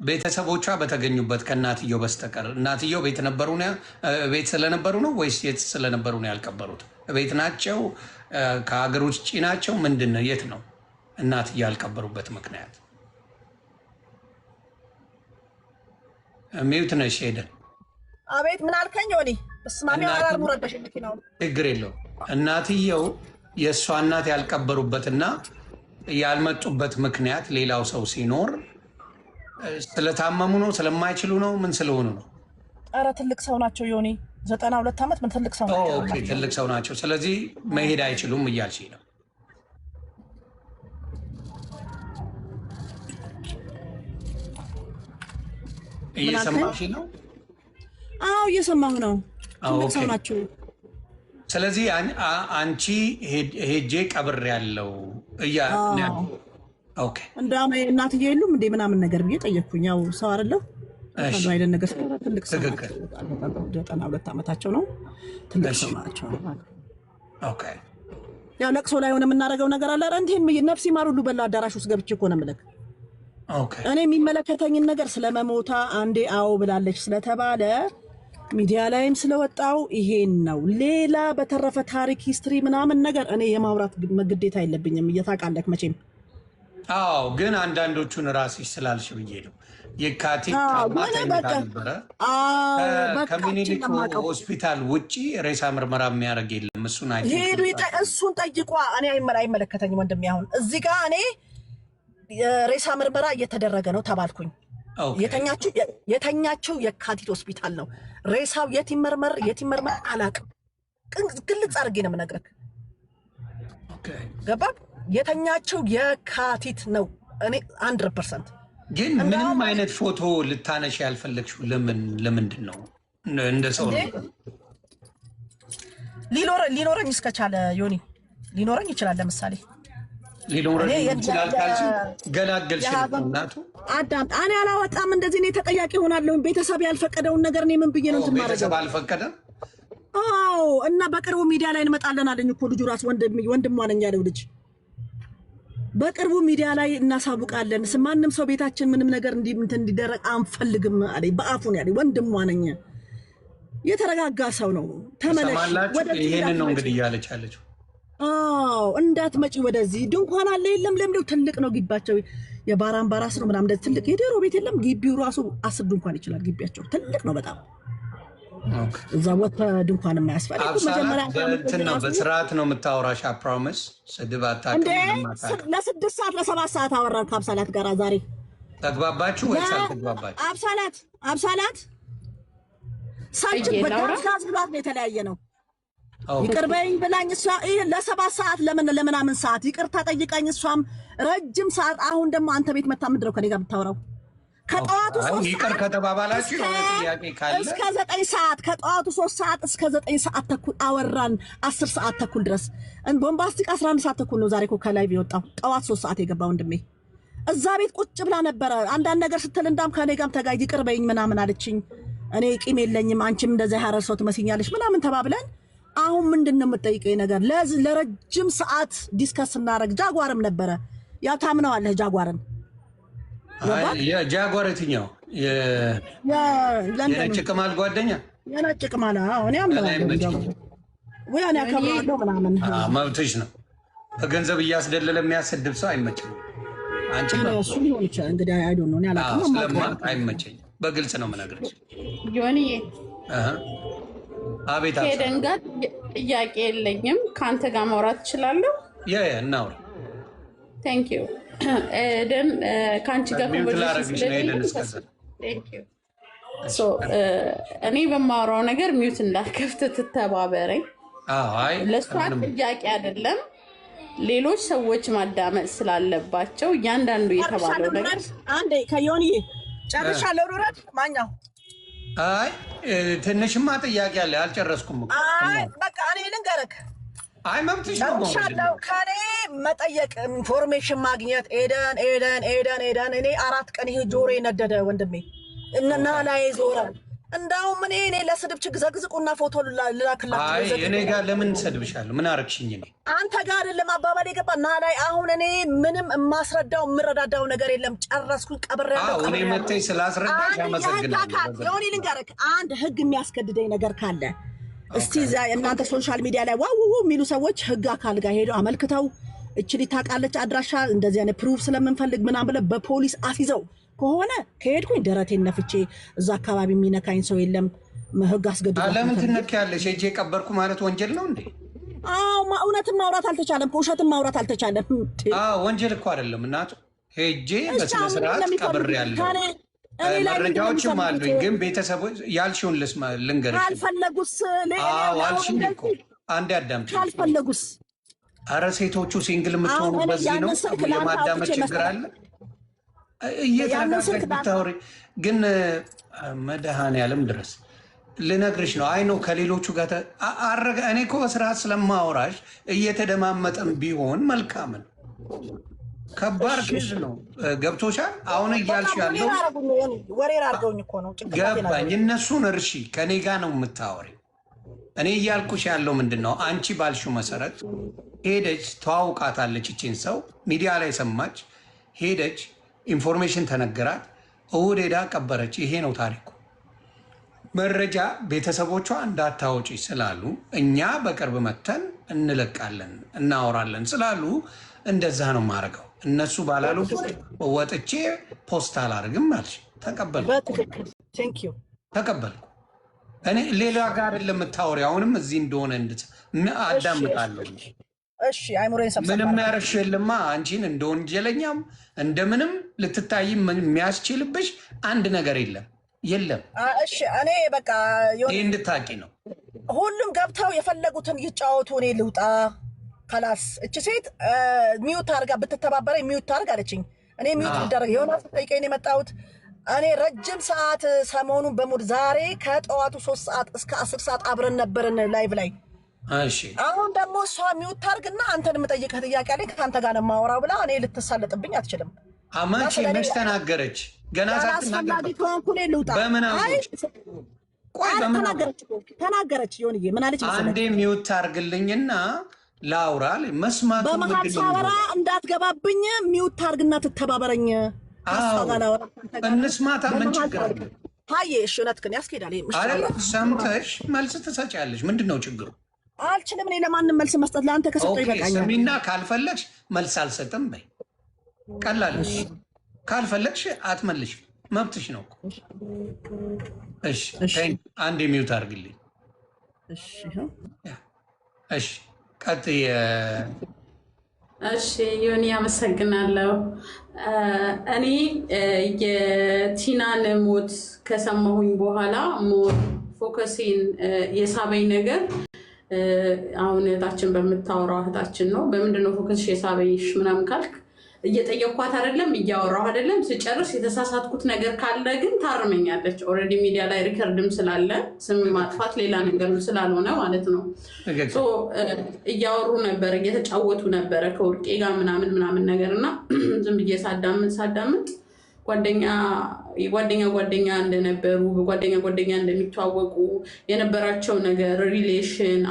ቤተሰቦቿ በተገኙበት ከእናትየው በስተቀር እናትየው ቤት ስለነበሩ ነው ወይስ የት ስለነበሩ ነው ያልቀበሩት? ቤት ናቸው? ከሀገር ውጭ ናቸው? ምንድን ነው? የት ነው እናትየው ያልቀበሩበት ምክንያት? ሚውት ነሽ ሄደን። አቤት ምን አልከኝ? ሆኔ በስማሚ አራር ሙረደሽ ነው። ችግር የለው። እናትየው የእሷ እናት ያልቀበሩበትና ያልመጡበት ምክንያት ሌላው ሰው ሲኖር ስለታመሙ ነው? ስለማይችሉ ነው? ምን ስለሆኑ ነው? ኧረ ትልቅ ሰው ናቸው ዮኒ፣ 92 ዓመት ምን ትልቅ ሰው ናቸው። ኦኬ ትልቅ ሰው ናቸው። ስለዚህ መሄድ አይችሉም እያልሽ ነው? እየሰማሽ ነው? አዎ እየሰማሁ ነው። ትልቅ ሰው ናቸው። ስለዚህ አንቺ ሄጄ ቀብር ያለው እንዳውም እናትዬ የሉም እንዴ ምናምን ነገር ብዬ ጠየቅኩኝ። ያው ሰው አይደለሁ አይደል ነገር ትልቅ ሰው ናቸው። 92 ዓመታቸው ነው። ትልቅ ሰው ናቸው። ኦኬ ያው ለቅሶ ላይ ሆነ የምናደርገው ነገር አለ። እንዴም ነፍሲ ማር ሁሉ በላ አዳራሽ ውስጥ ገብቼ እኮ ነው የምልህ። እኔ የሚመለከተኝን ነገር ስለመሞታ አንዴ አዎ ብላለች ስለተባለ ሚዲያ ላይም ስለወጣው ይሄን ነው። ሌላ በተረፈ ታሪክ ሂስትሪ ምናምን ነገር እኔ የማውራት ግዴታ የለብኝም። እየታቃለክ መቼም። አዎ ግን አንዳንዶቹን ራስሽ ስላልሽ ብዬ ነው። የካቲት ነበረ ከሚኒሊክ ሆስፒታል ውጭ ሬሳ ምርመራ የሚያደርግ የለም። እሱን ሄዱ እሱን ጠይቋ። እኔ አይመለከተኝም ወንድሜ። አሁን እዚህ ጋር እኔ ሬሳ ምርመራ እየተደረገ ነው ተባልኩኝ። የተኛቸው የካቲት ሆስፒታል ነው። ሬሳው የት ይመርመር አላውቅም። ግልጽ አድርጌ ነው የምነግርህ። ገባ? የተኛቸው የካቲት ነው። እኔ 100% ግን ምንም አይነት ፎቶ ልታነሽ ያልፈለግሽው ለምንድን ነው? እንደ ሰው ሊኖረኝ እስከቻለ ዮኒ ሊኖረኝ ይችላል። ለምሳሌ ሊኖረኝ ይችላል ካልሽ ገላገልሽ እናቱ አዳም እኔ አላወጣም። እንደዚህ እኔ ተጠያቂ ሆናለሁ። ቤተሰብ ያልፈቀደውን ነገር እኔ ምን ብዬ ነው እንትን ማድረግ? ቤተሰብ አልፈቀደም። አዎ እና በቅርቡ ሚዲያ ላይ እንመጣለን አለኝ እኮ ልጁ ራስ ወንድሟ ነኝ ያለው ልጅ። በቅርቡ ሚዲያ ላይ እናሳውቃለን። ማንም ሰው ቤታችን ምንም ነገር እንዲደረግ አንፈልግም አለኝ። በአፉን ያለኝ ወንድሟ ነኝ። የተረጋጋ ሰው ነው። ተመለሽ ወደዚህ። ይሄንን ነው እንግዲህ እያለች ያለችው። አዎ እንዳትመጪ ወደዚህ። ድንኳን አለ የለም? ለምንድነው? ትልቅ ነው ግቢያቸው። የባራምባራስ ነው ምናምን እንደዚህ ትልቅ የዶሮ ቤት የለም? ግቢው ራሱ 10 ድንኳን ይችላል። ግቢያቸው ትልቅ ነው በጣም። እዛ ወጥ ድንኳን የማያስፈልግ መጀመሪያ እንትን ነው። በስርዓት ነው የምታወራሽ። ፕሮሚስ ስድብ አታውቅም። ለ6 ሰዓት ለ7 ሰዓት አወራን ከአብሳላት ጋር ዛሬ። ተግባባችሁ ወይስ አልተግባባችሁ? አብሳላት ሳንቺ በጋዝ ጋዝ ብላት ነው የተለያየ ነው። ይቅር በይኝ ብላኝ እሷ ለ7 ሰዓት ለምናምን ሰዓት ይቅርታ ጠይቃኝ እሷም ረጅም ሰዓት አሁን ደግሞ አንተ ቤት መታ ምድረው ከኔ ጋር ብታወራው ከጠዋቱ 3 ይቅር ከተባባላችሁ ጥያቄ ካለ እስከ 9 ሰዓት ከጠዋቱ 3 ሰዓት እስከ 9 ሰዓት ተኩል አወራን 10 ሰዓት ተኩል ድረስ ቦምባስቲክ 11 ሰዓት ተኩል ነው ዛሬ እኮ ከላይ ቢወጣው ጠዋት 3 ሰዓት የገባው ወንድሜ እዛ ቤት ቁጭ ብላ ነበረ አንዳንድ ነገር ስትል እንዳም ከኔ ጋርም ተጋይ ይቅር በይኝ ምናምን አለችኝ እኔ ቂም የለኝም አንቺም እንደዛ ያረር ሰው ትመስኛለሽ ምናምን ተባብለን አሁን ምንድነው የምትጠይቀኝ ነገር ለረጅም ሰዓት ዲስከስ እናረግ ጃጓርም ነበረ ያ ታምነዋለህ ጃጓርን የጃጓር የትኛው የነጭ ቅማል ጓደኛ የነጭ ቅማል እኔ አምናለሁ ወይ እኔ አከብራለሁ ምናምን መብትሽ ነው በገንዘብ እያስደለለ የሚያሰድብ ሰው አይመችም አንቺ ነው እሱ ሊሆን ይችላል እንግዲህ አይ ዶንት ኖ እኔ አላውቅም ስለማውቅ አይመቸኝም በግልጽ ነው የምነግርሽ ጆኒዬ አቤት ከኤደን ጋር ጥያቄ የለኝም ከአንተ ጋር ማውራት እችላለሁ እናውራ ቴንክ ዩ ኤደን ከአንቺ ጋር እኔ በማወራው ነገር ሚዩት እንዳልከፍት ትተባበረኝ ለእሷ ጥያቄ አይደለም ሌሎች ሰዎች ማዳመጥ ስላለባቸው እያንዳንዱ የተባለው ነገር አንዴ ከዮኒዬ ጨርሻለሁ ሩረት ማኛው አይ ትንሽማ ጥያቄ አለ አልጨረስኩም አይ በቃ እኔ ልንገርህ አይ መብትሽ ነው ሻለው ከኔ መጠየቅ ኢንፎርሜሽን ማግኘት ኤደን እኔ 4 ቀን ይሄ ጆሮ ነደደ ወንድሜ እና ላይ ዞረ እንዳውም እኔ ለስድብ ችግዘግዝቁና ፎቶ ልላክላችሁ አይ እኔ ጋር ለምን ሰድብሻለሁ ምን አረክሽኝ እኔ አንተ ጋር አይደለም አባባል የገባና ላይ አሁን እኔ ምንም የማስረዳው የምረዳዳው ነገር የለም ጨረስኩኝ ቀብሬያለሁ እኔ መተይ ስላስረዳሽ አመሰግናለሁ የሆነ ልንገርህ አንድ ህግ የሚያስገድደኝ ነገር ካለ እስቲ እናንተ ሶሻል ሚዲያ ላይ ዋው የሚሉ ሰዎች ህግ አካል ጋር ሄደው አመልክተው እችሊ ታውቃለች አድራሻ እንደዚህ አይነት ፕሩፍ ስለምንፈልግ ምናምን ብለ በፖሊስ አስይዘው ከሆነ ከሄድኩኝ ደረቴን ነፍቼ እዛ አካባቢ የሚነካኝ ሰው የለም ህግ አስገድደው ለምን ትነኪያለሽ ሄጄ ቀበርኩ ማለት ወንጀል ነው እንዴ እውነትም ማውራት አልተቻለም ውሸትም ማውራት አልተቻለም ወንጀል እኮ አይደለም እናቱ ሄጄ በስነ ስርዓት ቀብሬያለሁ መረጃዎችም አሉኝ ግን ቤተሰቦች ያልሽውን ልንገርሽ ካልፈለጉስ አልሽኝ እኮ አንዴ አዳምጪኝ ካልፈለጉስ ኧረ ሴቶቹ ሲንግል የምትሆኑ በዚህ ነው የማዳመጥ ችግር አለ እየተረጋጋች ብታወሪ ግን መድኃኔዓለም ድረስ ልነግርሽ ነው አይ ነው ከሌሎቹ ጋር እኔ እኮ በስርዓት ስለማወራሽ እየተደማመጠን ቢሆን መልካም ነው ከባድ ኬዝ ነው ገብቶሻል አሁን እያልሽ ያለው ወሬር አድርገውኝ እኮ ነው ገባኝ እነሱን እርሺ ከኔ ጋር ነው የምታወሪ እኔ እያልኩሽ ያለው ምንድን ነው አንቺ ባልሽው መሰረት ሄደች ተዋውቃታለች እቺን ሰው ሚዲያ ላይ ሰማች ሄደች ኢንፎርሜሽን ተነገራት እሑድ ሄዳ ቀበረች ይሄ ነው ታሪኩ መረጃ ቤተሰቦቿ እንዳታወጪ ስላሉ እኛ በቅርብ መተን እንለቃለን እናወራለን ስላሉ እንደዛ ነው ማረገው እነሱ ባላሉ ወጥቼ ፖስት አላርግም አልሽ ተቀበልኩ ተቀበልኩ እኔ ሌላ ጋር ለምታወሪ አሁንም እዚህ እንደሆነ አዳምጣለሁ እሺ አይሙሬን ሰብሰብ ምንም ያረሽ የለማ አንቺን እንደ ወንጀለኛም እንደምንም ልትታይ የሚያስችልብሽ አንድ ነገር የለም እሺ እኔ በቃ ይሄ እንድታቂ ነው ሁሉም ገብተው የፈለጉትን ይጫወቱ እኔ ልውጣ خلاص እቺ ሴት ሚውት አርጋ ብትተባበረ ሚውት አርጋ አለችኝ እኔ ሚውት ልደረግ የሆነ ጠይቀኝ የመጣሁት እኔ ረጅም ሰዓት ሰሞኑን በሙድ ዛሬ ከጠዋቱ 3 ሰዓት እስከ 10 ሰዓት አብረን ነበርን ላይቭ ላይ እሺ አሁን ደግሞ እሷ ሚውት አርግና አንተን የምጠይቅህ ጥያቄ አለኝ ከአንተ ጋር ነው የማወራው ብላ እኔ ልትሳለጥብኝ አትችልም አማቺ መች ተናገረች ገና ሳትናገር በምን ቆይ ተናገረች ይሁንዬ ምን አለች መሰለኝ አንዴ ሚውት አርግልኝና ላውራል መስማት በመሃል ሳወራ እንዳትገባብኝ ሚውት አርግና ትተባበረኝ እንስማታ ምን ችግር አለ ሃዬ እሺ እውነትህን ያስኬዳል ሰምተሽ መልስ ትሰጫለሽ ምንድነው ችግሩ አልችልም እኔ ለማንም መልስ መስጠት ለአንተ ከሰጠው ይበቃኛል ስሚና ካልፈለግሽ መልስ አልሰጥም በይ ቀላል ካልፈለግሽ አትመልሽ መብትሽ ነው እሺ አንዴ ሚውት አርግልኝ እሺ ቀጥይ እሺ ዮኒ አመሰግናለሁ እኔ የቲናን ሞት ከሰማሁኝ በኋላ ፎከሲን የሳበኝ ነገር አሁን እህታችን በምታወራው እህታችን ነው በምንድነው ፎከስሽ የሳበይሽ ምናምን ካልክ እየጠየኳት አይደለም እያወራሁ አይደለም ስጨርስ የተሳሳትኩት ነገር ካለ ግን ታርመኛለች ኦልሬዲ ሚዲያ ላይ ሪከርድም ስላለ ስም ማጥፋት ሌላ ነገር ስላልሆነ ማለት ነው ሶ እያወሩ ነበር እየተጫወቱ ነበር ከወርቄ ጋር ምናምን ነገርና ዝም ብዬ ሳዳምጥ ጓደኛ እንደነበሩ ጓደኛ እንደሚተዋወቁ የነበራቸው ነገር ሪሌሽን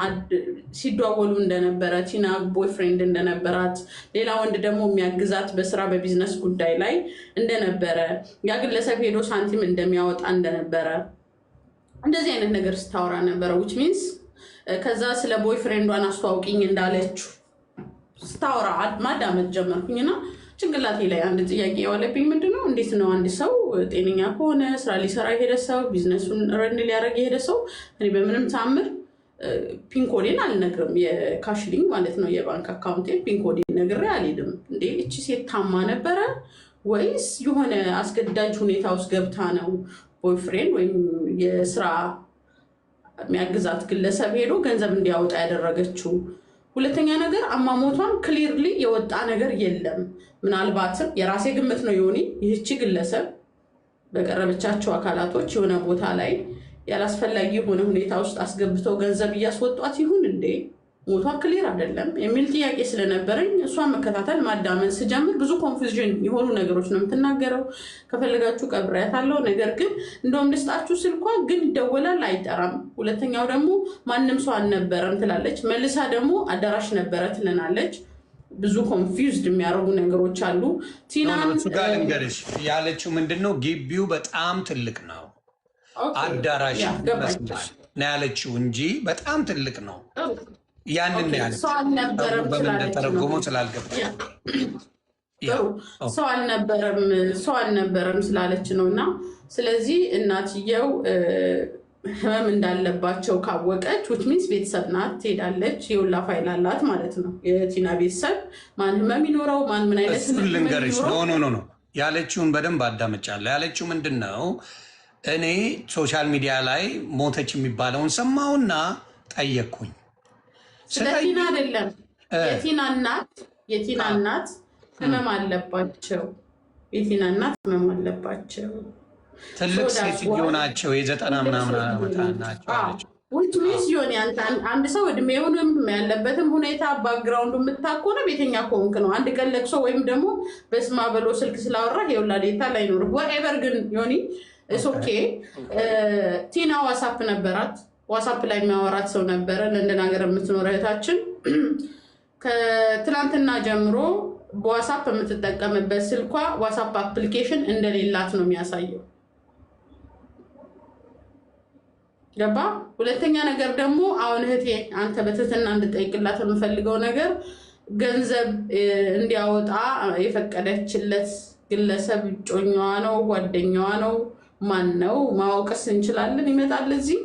ሲደዋወሉ እንደነበረ ቲና ቦይፍሬንድ እንደነበራት ሌላ ወንድ ደግሞ የሚያግዛት በስራ በቢዝነስ ጉዳይ ላይ እንደነበረ ያ ግለሰብ ሄዶ ሳንቲም እንደሚያወጣ እንደነበረ እንደዚህ አይነት ነገር ስታወራ ነበረ which means ከዛ ስለ ቦይፍሬንዷን አስተዋውቂኝ እንዳለችው ስታወራ ማዳመጥ ጀመርኩኝና ጭንቅላቴ ላይ አንድ ጥያቄ ያወለብኝ ምንድነው እንዴት ነው አንድ ሰው ጤነኛ ከሆነ ስራ ሊሰራ የሄደ ሰው ቢዝነሱን ረን ሊያደርግ የሄደ ሰው እኔ በምንም ታምር ፒንኮዴን አልነግርም የካሽሊንግ ማለት ነው የባንክ አካውንቴን ፒንኮዴን ነግሬ አልሄድም እንዴ እቺ ሴት ታማ ነበረ ወይስ የሆነ አስገዳጅ ሁኔታ ውስጥ ገብታ ነው ቦይፍሬንድ ወይም የስራ የሚያግዛት ግለሰብ ሄዶ ገንዘብ እንዲያወጣ ያደረገችው ሁለተኛ ነገር አማሞቷን ክሊርሊ የወጣ ነገር የለም ምናልባትም የራሴ ግምት ነው ዮኒ ይህቺ ግለሰብ በቀረበቻቸው አካላቶች የሆነ ቦታ ላይ ያላስፈላጊ የሆነ ሁኔታ ውስጥ አስገብተው ገንዘብ እያስወጧት ይሁን እንዴ ሞቷ ክሊር አይደለም የሚል ጥያቄ ስለነበረኝ እሷን መከታተል ማዳመን ስጀምር ብዙ ኮንፊውዥን የሆኑ ነገሮች ነው የምትናገረው ከፈለጋችሁ ቀብሬያታለሁ ነገር ግን እንደውም ልስጣችሁ ስልኳ ግን ይደወላል አይጠራም ሁለተኛው ደግሞ ማንም ሰው አልነበረም ትላለች መልሳ ደግሞ አዳራሽ ነበረ ትለናለች ብዙ ኮንፊውዝድ የሚያደርጉ ነገሮች አሉ ቲናን ጋር ልንገርሽ ያለችው ምንድነው ግቢው በጣም ትልቅ ነው አዳራሽ ይመስላል ነው ያለችው እንጂ በጣም ትልቅ ነው ያንን ያለችው በምን ተረጎሞ ስላልገባኝ ሰው አልነበረም ስላለች ነውና ስለዚህ እናትየው ህመም እንዳለባቸው ካወቀች which means ቤተሰብ ናት ትሄዳለች የውላ ፋይል አላት ማለት ነው የቲና ቤተሰብ ማን ህመም ይኖረው ማን ምን አይነት ልንገርሽ ኖ ያለችውን በደንብ አዳምጫለሁ ያለችው ምንድነው እኔ ሶሻል ሚዲያ ላይ ሞተች የሚባለውን ሰማውና ጠየቅኩኝ ስለቲና አይደለም የቲና እናት ህመም አለባቸው የቲና እናት ህመም አለባቸው ትልቅ ሴትዮ ናቸው የ90 ምናምን ዓመት ናቸው አለች which means ዮኒ አንድ ሰው እድሜውንም ያለበትም ሁኔታ ባክግራውንዱ የምታውቀው ነው ቤተኛ ከሆንክ ነው አንድ ቀን ለቅሶ ወይም ደግሞ በስማ በሎ ስልክ ስላወራ የወላዴታ ላይ ነው whatever ግን ዮኒ it's okay ቲና ዋትስአፕ ነበራት ዋትስአፕ ላይ የሚያወራት ሰው ነበረ ለንደን ሀገር የምትኖር እህታችን ከትናንትና ጀምሮ በዋትስአፕ የምትጠቀምበት ስልኳ ዋትስአፕ አፕሊኬሽን እንደሌላት ነው የሚያሳየው ገባ ሁለተኛ ነገር ደግሞ አሁን እህቴ አንተ በትህትና እንድጠይቅላት የምፈልገው ነገር ገንዘብ እንዲያወጣ የፈቀደችለት ግለሰብ ጮኛዋ ነው ጓደኛዋ ነው ማን ነው ማወቅስ እንችላለን ይመጣል እዚህ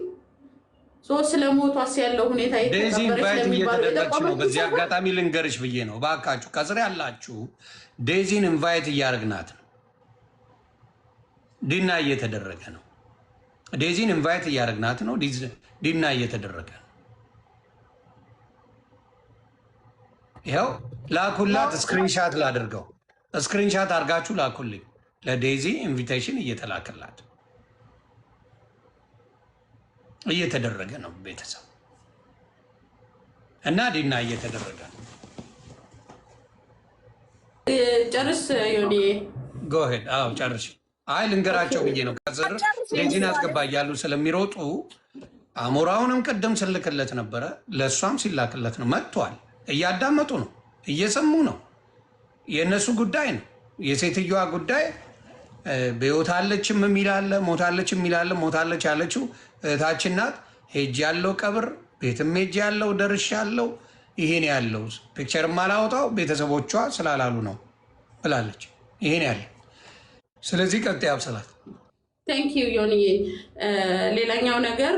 ስለሞቷስ ያለው ሁኔታ ይተከበረች ለሚባለው ነው በዚህ አጋጣሚ ልንገርሽ ብዬ ነው ባካችሁ ከስር ያላችሁ ዴዚን ኢንቫይት እያደረግናት ነው ዲና እየተደረገ ነው ዴዚን ኢንቫይት እያደረግናት ነው ዲና እየተደረገ ነው ይሄው ላኩላት ስክሪንሻት ላድርገው ስክሪንሻት አድርጋችሁ ላኩልኝ ለዴዚ ኢንቪቴሽን እየተላከላት እየተደረገ ነው ቤተሰብ እና ዲና እየተደረገ ነው ጨርስ ዮኒ ጎ ሄድ አዎ ጨርሽ አይ ልንገራቸው ብዬ ነው ከስር ዴዚን አስገባ እያሉ ስለሚሮጡ አሞራውንም ቅድም ስልክለት ነበረ ለእሷም ሲላክለት ነው መጥቷል እያዳመጡ ነው እየሰሙ ነው የእነሱ ጉዳይ ነው የሴትዮዋ ጉዳይ በህይወታለችም የሚላለ ሞታለችም የሚላለ ሞታለች ያለችው እህታችን ናት ሄጅ ያለው ቀብር ቤትም ሄጅ ያለው ደርሽ ያለው ይሄን ያለው ፒክቸር ማላወጣው ቤተሰቦቿ ስላላሉ ነው ብላለች ይሄን ያለው ስለዚህ ቀጥታ ያብሰላት ቴንክ ዩ ዮኒ ሌላኛው ነገር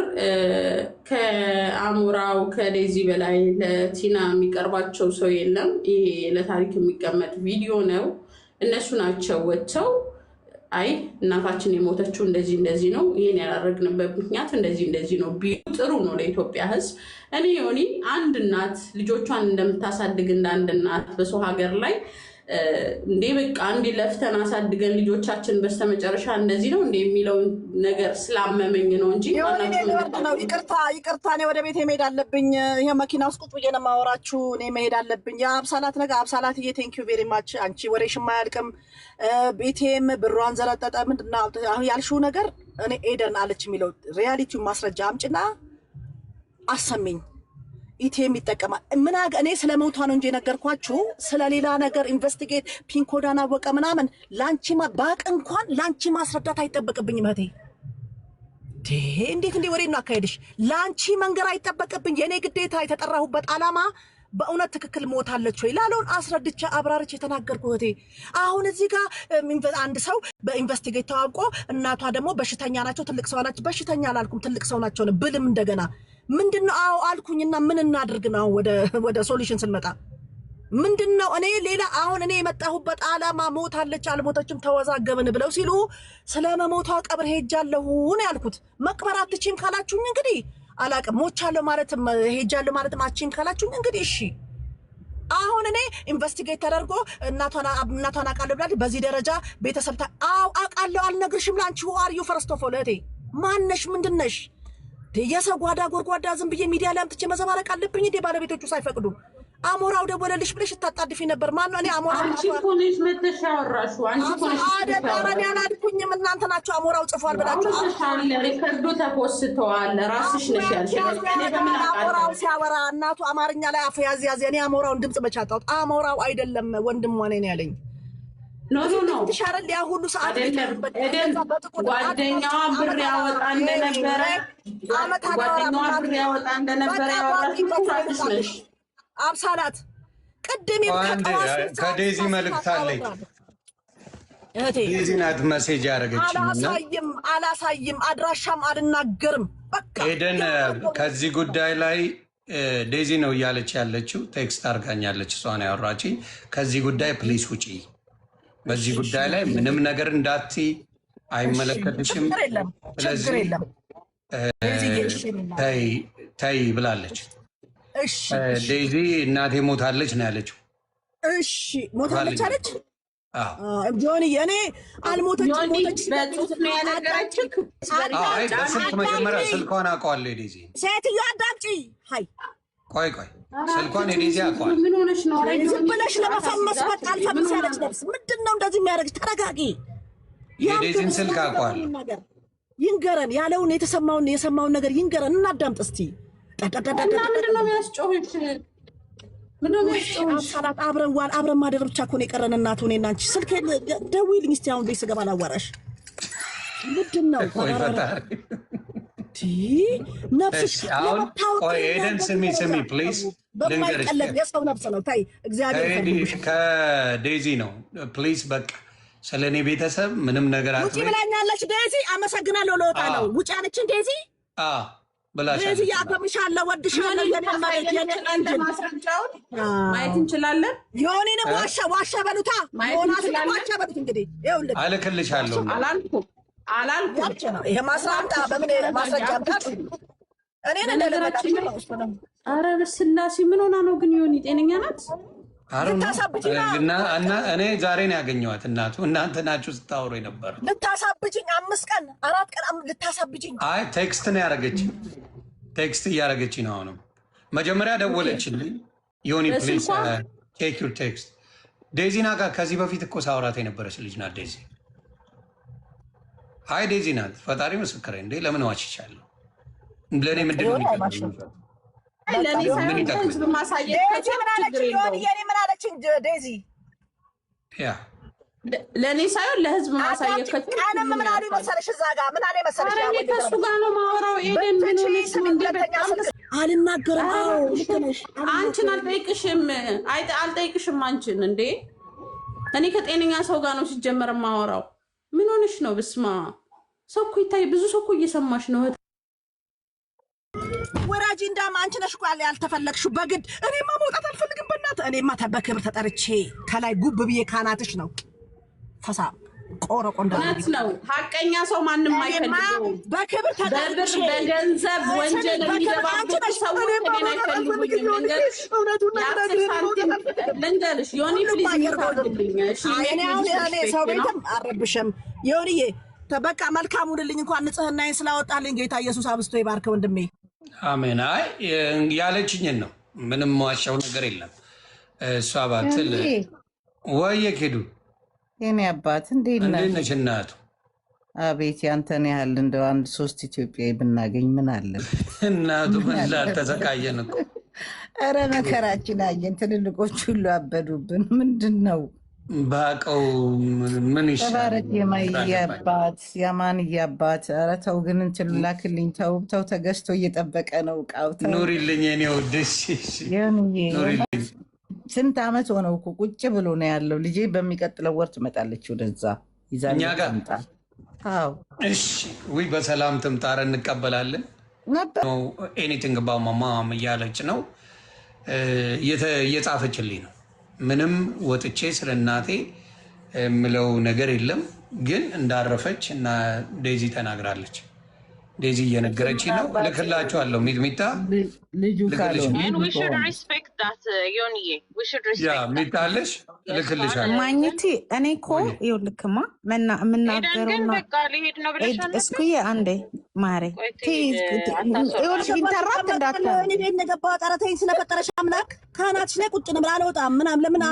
ከአሞራው ከዴዚ በላይ ለቲና የሚቀርባቸው ሰው የለም ይሄ ለታሪክ የሚቀመጥ ቪዲዮ ነው እነሱ ናቸው ወጥተው አይ እናታችን የሞተችው እንደዚህ ነው ይሄን ያላረግንበት ምክንያት እንደዚህ ነው ቢሉ ጥሩ ነው ለኢትዮጵያ ሕዝብ። እኔ ዮኒ አንድ እናት ልጆቿን እንደምታሳድግ እንዳንድ እናት በሰው ሀገር ላይ እንዴ በቃ አንዴ ለፍተን አሳድገን ልጆቻችን በስተመጨረሻ እንደዚህ ነው እንዴ የሚለው ነገር ስላመመኝ ነው እንጂ ይቅርታ እኔ ወደ ቤት መሄድ አለብኝ። ይሄ መኪና ውስጥ ቁጭ ብዬ ነው የማወራችሁ። እኔ መሄድ አለብኝ። የአብሳላት ነገር አብሳላትዬ ቴንክ ዩ ቬሪ ማች። አንቺ ወሬሽም አያልቅም። ቤቴም ብሯን ዘረጠጠ ምንድነው አሁን ያልሽው ነገር? እኔ ኤደን አለች የሚለው ሪያሊቲውን ማስረጃ አምጪና አሰሚኝ። ኢቲኤም ይጠቀማል። ምን እኔ ስለመውቷ ነው እንጂ ነገርኳችሁ። ስለሌላ ነገር ኢንቨስቲጌት ፒንኮዳን አወቀ ምናምን ላንቺ ባቅ እንኳን ላንቺ ማስረዳት አይጠበቅብኝም እህቴ። እንዴት እንዴ ወሬ ነው አካሄድሽ? ላንቺ መንገር አይጠበቅብኝ። የኔ ግዴታ የተጠራሁበት ዓላማ በእውነት ትክክል ሞታለች ወይ ላለውን አስረድቻ አብራርች የተናገርኩ እህቴ። አሁን እዚህ ጋር አንድ ሰው በኢንቨስቲጌት ታውቆ እናቷ ደግሞ በሽተኛ ናቸው ትልቅ ሰው ናቸው። በሽተኛ አላልኩም ትልቅ ሰው ናቸው ብልም እንደገና ምንድነው? አዎ አልኩኝና ምን እናድርግ ነው ወደ ሶሉሽን ስንመጣ ምንድነው? እኔ ሌላ አሁን እኔ የመጣሁበት ዓላማ ሞታለች አልሞተችም ተወዛገብን ብለው ሲሉ ስለመሞቷ ቀብር ሄጃለሁ ነው ያልኩት። መቅበር አትችይም ካላችሁኝ እንግዲህ አላቅም። ሞቻለሁ ማለትም ሄጃለሁ ማለትም አትችይም ካላችሁኝ እንግዲህ እሺ። አሁን እኔ ኢንቨስቲጌት ተደርጎ እናቷን አውቃለሁ ብላለች። በዚህ ደረጃ ቤተሰብ አውቃለሁ አልነግርሽም። ላንቺ ዋርዩ ፈርስት ኦፍ ኦል እህቴ ማነሽ? ምንድነሽ? የሰው ጓዳ ጎርጓዳ ዝም ብዬ ሚዲያ ላይ አምጥቼ መዘባረቅ አለብኝ እንዴ? ባለቤቶቹ ሳይፈቅዱ አሞራው ደወለልሽ ብለሽ ታጣድፊ ነበር። ማን ነው? እኔ አሞራው አንቺ ኮኔሽ መተሽ ያወራሽው አንቺ ኮኔሽ አደረን ያላልኩኝም እናንተ ናችሁ አሞራው ጽፏል ብላችሁ አውጥተሻል። ሪከርዱ ተፖስተዋል። ራስሽ ነሽ ያልሽው። እኔ በምን አሞራው ሲያወራ እናቱ አማርኛ ላይ አፍ ያዝ እኔ አሞራውን ድምጽ መቻጣው አሞራው አይደለም ወንድም ሆነ ነው ያለኝ። ኖ ትሻረል ያ ሁሉ ሰዓት ጓደኛዋ ብር ያወጣ እንደነበረ ያወራሽ ነሽ። አብሳላት ቅድም ከዴዚ መልእክት አለኝ። ዴዚ ናት መሴጅ ያደረገችኝ። አላሳይም አድራሻም አልናገርም። በቃ ኤደን ከዚህ ጉዳይ ላይ ዴዚ ነው እያለች ያለችው። ቴክስት አድርጋኛለች። እሷን ያወራችኝ ከዚህ ጉዳይ ፕሊስ ውጪ፣ በዚህ ጉዳይ ላይ ምንም ነገር እንዳትይ፣ አይመለከትሽም። ስለዚህ ተይ ብላለች። ዴዚ እናቴ ሞታለች ነው ያለችው። እሺ ሞታለች አለች ጆኒ። እኔ አልሞተችም ሞተች በጽሁፍ ነው ያነገረችው። በስልክ መጀመሪያ ስልኳን አውቀዋለሁ የዴዚ ሴትዮ አዳምጪ። ሀይ ቆይ ስልኳን የዴዚ አውቀዋለሁ። ምን ሆነሽ ነው? ዝም ብለሽ ለመፈመስ በቃ አልፈምስ ያለች ነፍስ ምንድን ነው እንደዚህ የሚያደርግሽ? ተረጋጊ። የዴዚን ስልክ አውቀዋለሁ። ይንገረን ያለውን የሰማውን ነገር ይንገረን፣ እናዳምጥ እስቲ። ምንድን ነው የሚያስጮህሽ? ሰላት አብረን ማደር ብቻ እኮ ነው የቀረን። እናቱ እኔና አንቺ ስልክ ደውይልኝ እስቲ አሁን ቤት ስገባ ላዋራሽ። ምንድን ነው ነፍስሽ? ኤደን ስሚ ፕሊዝ ልንገርሽ፣ የሰው ነፍስ ነው። ታይ እግዚአብሔር ከዴዚ ነው ፕሊዝ። በቃ ስለ እኔ ቤተሰብ ምንም ነገር ውጪ ብላኛለች ዴዚ። አመሰግናለሁ። ለወጣ ነው ውጪ አለችን ዴዚ። ማየት እንችላለን። የሆኔንም ዋሻ በሉታ ዋሻ በሉት። እንግዲህ አልክልሻለሁ አላልኩም። ይሄ ማስራምጣ በምን ማስረጃ እኔ ነገራችን። ኧረ በስላሴ ምን ሆና ነው ግን? የሆነ ጤነኛ ናት። እኔ ዛሬ ነው ያገኘኋት። እናንተ ናችሁ ስታወሩ የነበረ። ልታሳብጅኝ 5 ቀን 4 ቀን ልታሳብጅኝ። አይ ቴክስት ነው ያደረገችኝ። ቴክስት እያደረገች ነው። አሁንም መጀመሪያ ደወለችልኝ። ዮኒ ፕሊዝ ቼክ ዩር ቴክስት። ዴዚና ጋር ከዚህ በፊት እኮ ሳውራት የነበረች ልጅ ናት ዴዚ። አይ ዴዚ ናት። ፈጣሪ ምስክሬ። እንዴ ለምን ዋሽቻለሁ? ለእኔ ምንድን ነው ለእኔ ሳይሆን ህዝብ ማሳየት ምን አለችኝ ዴዚ? ለእኔ ሳይሆን ለህዝብ ማሳየት ቀንም ምን አሉ መሰለሽ? እዛ ጋር ምን አለ መሰለሽ? ከሱ ጋር ነው ማወራው። ኤደን ምን ሆነሽ? አልናገርም። አንቺን አልጠይቅሽም አንቺን። እንዴ እኔ ከጤነኛ ሰው ጋር ነው ሲጀመር ማወራው። ምን ሆነሽ ነው? ብስማ ሰው እኮ ይታይ፣ ብዙ ሰው እኮ እየሰማሽ ነው። ወራጂ እንዳማ አንቺ ነሽ እኮ ያልተፈለግሽው በግድ። እኔማ መውጣት አልፈልግም በእናትህ። እኔማ በክብር ተጠርቼ ከላይ ጉብ ብዬ ካናትሽ ነው ፈሳ ቆረቆ ነው ሀቀኛ ሰው ማንም አይፈልገውም። በክብር በብር በገንዘብ ወንጀል የሚደባበቁ ሰዎች እኔን አይፈልጉኝም። ልንገርሽ ዮኒ ፕሊዝ ይታርግልኝ። እኔ ሰው ቤትም አረብሽም ዮኒዬ ተበቃ መልካም ሁንልኝ። እንኳን ንጽህናዬን ስላወጣልኝ ጌታ ኢየሱስ አብስቶ ይባርክ ወንድሜ። አሜን። አይ ያለችኝን ነው፣ ምንም ዋሻው ነገር የለም። እሷ ባትል ወይ ኬዱ የኔ አባት እንዴት ነሽ እናቱ? አቤት ያንተን ያህል እንደው አንድ 3 ኢትዮጵያዊ ብናገኝ ምን አለ እናቱ። ምን ላተሰቃየን እኮ ኧረ መከራችን አየን። ትልልቆቹ ሁሉ አበዱብን። ምንድን ነው ባቀው ምን ይሻላል? ተባረክ የማያባት ያማን ያባት። ኧረ ተው ግን እንትን ላክልኝ። ተው ተገዝቶ እየጠበቀ ነው እቃው። ኑሪልኝ የኔ ውድ። ኑሪልኝ። ስንት ዓመት ሆነው እኮ ቁጭ ብሎ ነው ያለው። ልጄ በሚቀጥለው ወር ትመጣለች ወደዛ ይዛኛ ጋር። አዎ እሺ። ወይ በሰላም ትምጣረ እንቀበላለን ነበር። ኤኒቲንግ አባውት ማም እያለች ነው እየጻፈችልኝ ነው። ምንም ወጥቼ ስለ እናቴ የምለው ነገር የለም፣ ግን እንዳረፈች እና ዴዚ ተናግራለች። ዴዚ እየነገረች ነው። ልክላችኋለሁ። ሚጥሚጣ ልጁ ሚጣለሽ ልክልሻለሁ። ማግኘቴ እኔ እኮ ይኸውልህማ የምናገረው እስኩዬ አንዴ ማሬ ይኸውልሽ ኢንተራፕት እንዳትሆን እኔ ቤት ነገባው ጠረተኝ ስለፈጠረሽ አምላክ ካናትሽ ላይ ቁጭ ነው ብላ አልወጣም ምናምን ለምን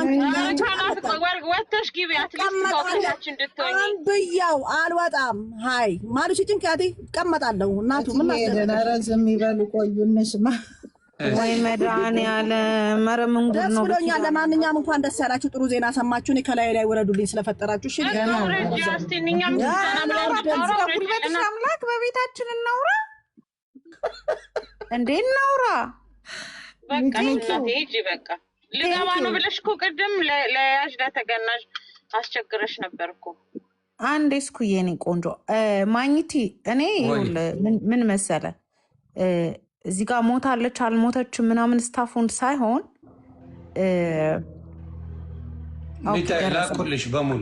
አንብያው አልወጣም። ሀይ ማሉሽ ጭንቅያቴ እቀመጣለሁ። እናቱ ምን ዝም ይበሉ ቆዩ እንስማ። ወይ መድኃኒዓለም ኧረ ምን ጉድ ነው ብሎኛል። ለማንኛውም እንኳን ደስ ያላችሁ፣ ጥሩ ዜና ሰማችሁ። እኔ ከላይ ላይ ወረዱልኝ ስለፈጠራችሁ። እሺ አምላክ በቤታችን እናውራ እንዴ እናውራ። በቃ በቃ ልገባ ነው ብለሽ እኮ ቅድም ለያዥ ለተገናዥ አስቸግረሽ ነበር እኮ። አንዴ እስኩዬ የኔ ቆንጆ ማግኘቴ እኔ ምን መሰለ እዚህ ጋር ሞታለች አልሞተችም ምናምን ስታፉን ሳይሆን ላኩልሽ በሙሉ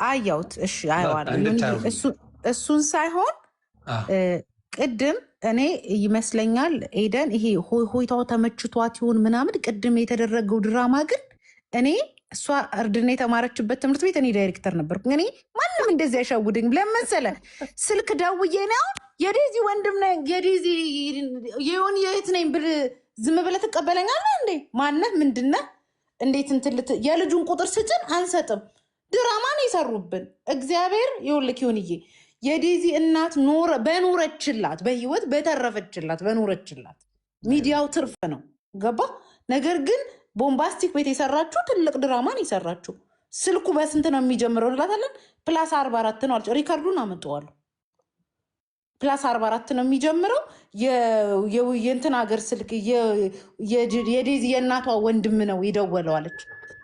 አያውት። እሺ አየዋለሁ። እሱን ሳይሆን ቅድም እኔ ይመስለኛል ኤደን ይሄ ሆይታው ተመችቷት ይሆን ምናምን ቅድም የተደረገው ድራማ ግን እኔ እሷ እርድና የተማረችበት ትምህርት ቤት እኔ ዳይሬክተር ነበርኩ። እኔ ማንም እንደዚህ አይሻውድኝ ለመሰለ ስልክ ደውዬ ነው የዴዚ ወንድም ነኝ የዴዚ የሆን የት ነኝ ብል ዝም ብለህ ትቀበለኛለህ እንዴ? ማነህ ምንድነህ? እንዴት እንትን የልጁን ቁጥር ስጭን አንሰጥም። ድራማ ነው የሰሩብን። እግዚአብሔር ይኸውልህ ይሁንዬ የዴዚ እናት በኖረችላት በህይወት በተረፈችላት በኖረችላት ሚዲያው ትርፍ ነው ገባ። ነገር ግን ቦምባስቲክ ቤት የሰራችሁ ትልቅ ድራማን የሰራችሁ ስልኩ በስንት ነው የሚጀምረው እንላታለን። ፕላስ 44 ነው አለች። ሪካርዱን አመጣዋለሁ። ፕላስ 44 ነው የሚጀምረው የእንትን ሀገር ስልክ የዴዚ የእናቷ ወንድም ነው የደወለው አለች።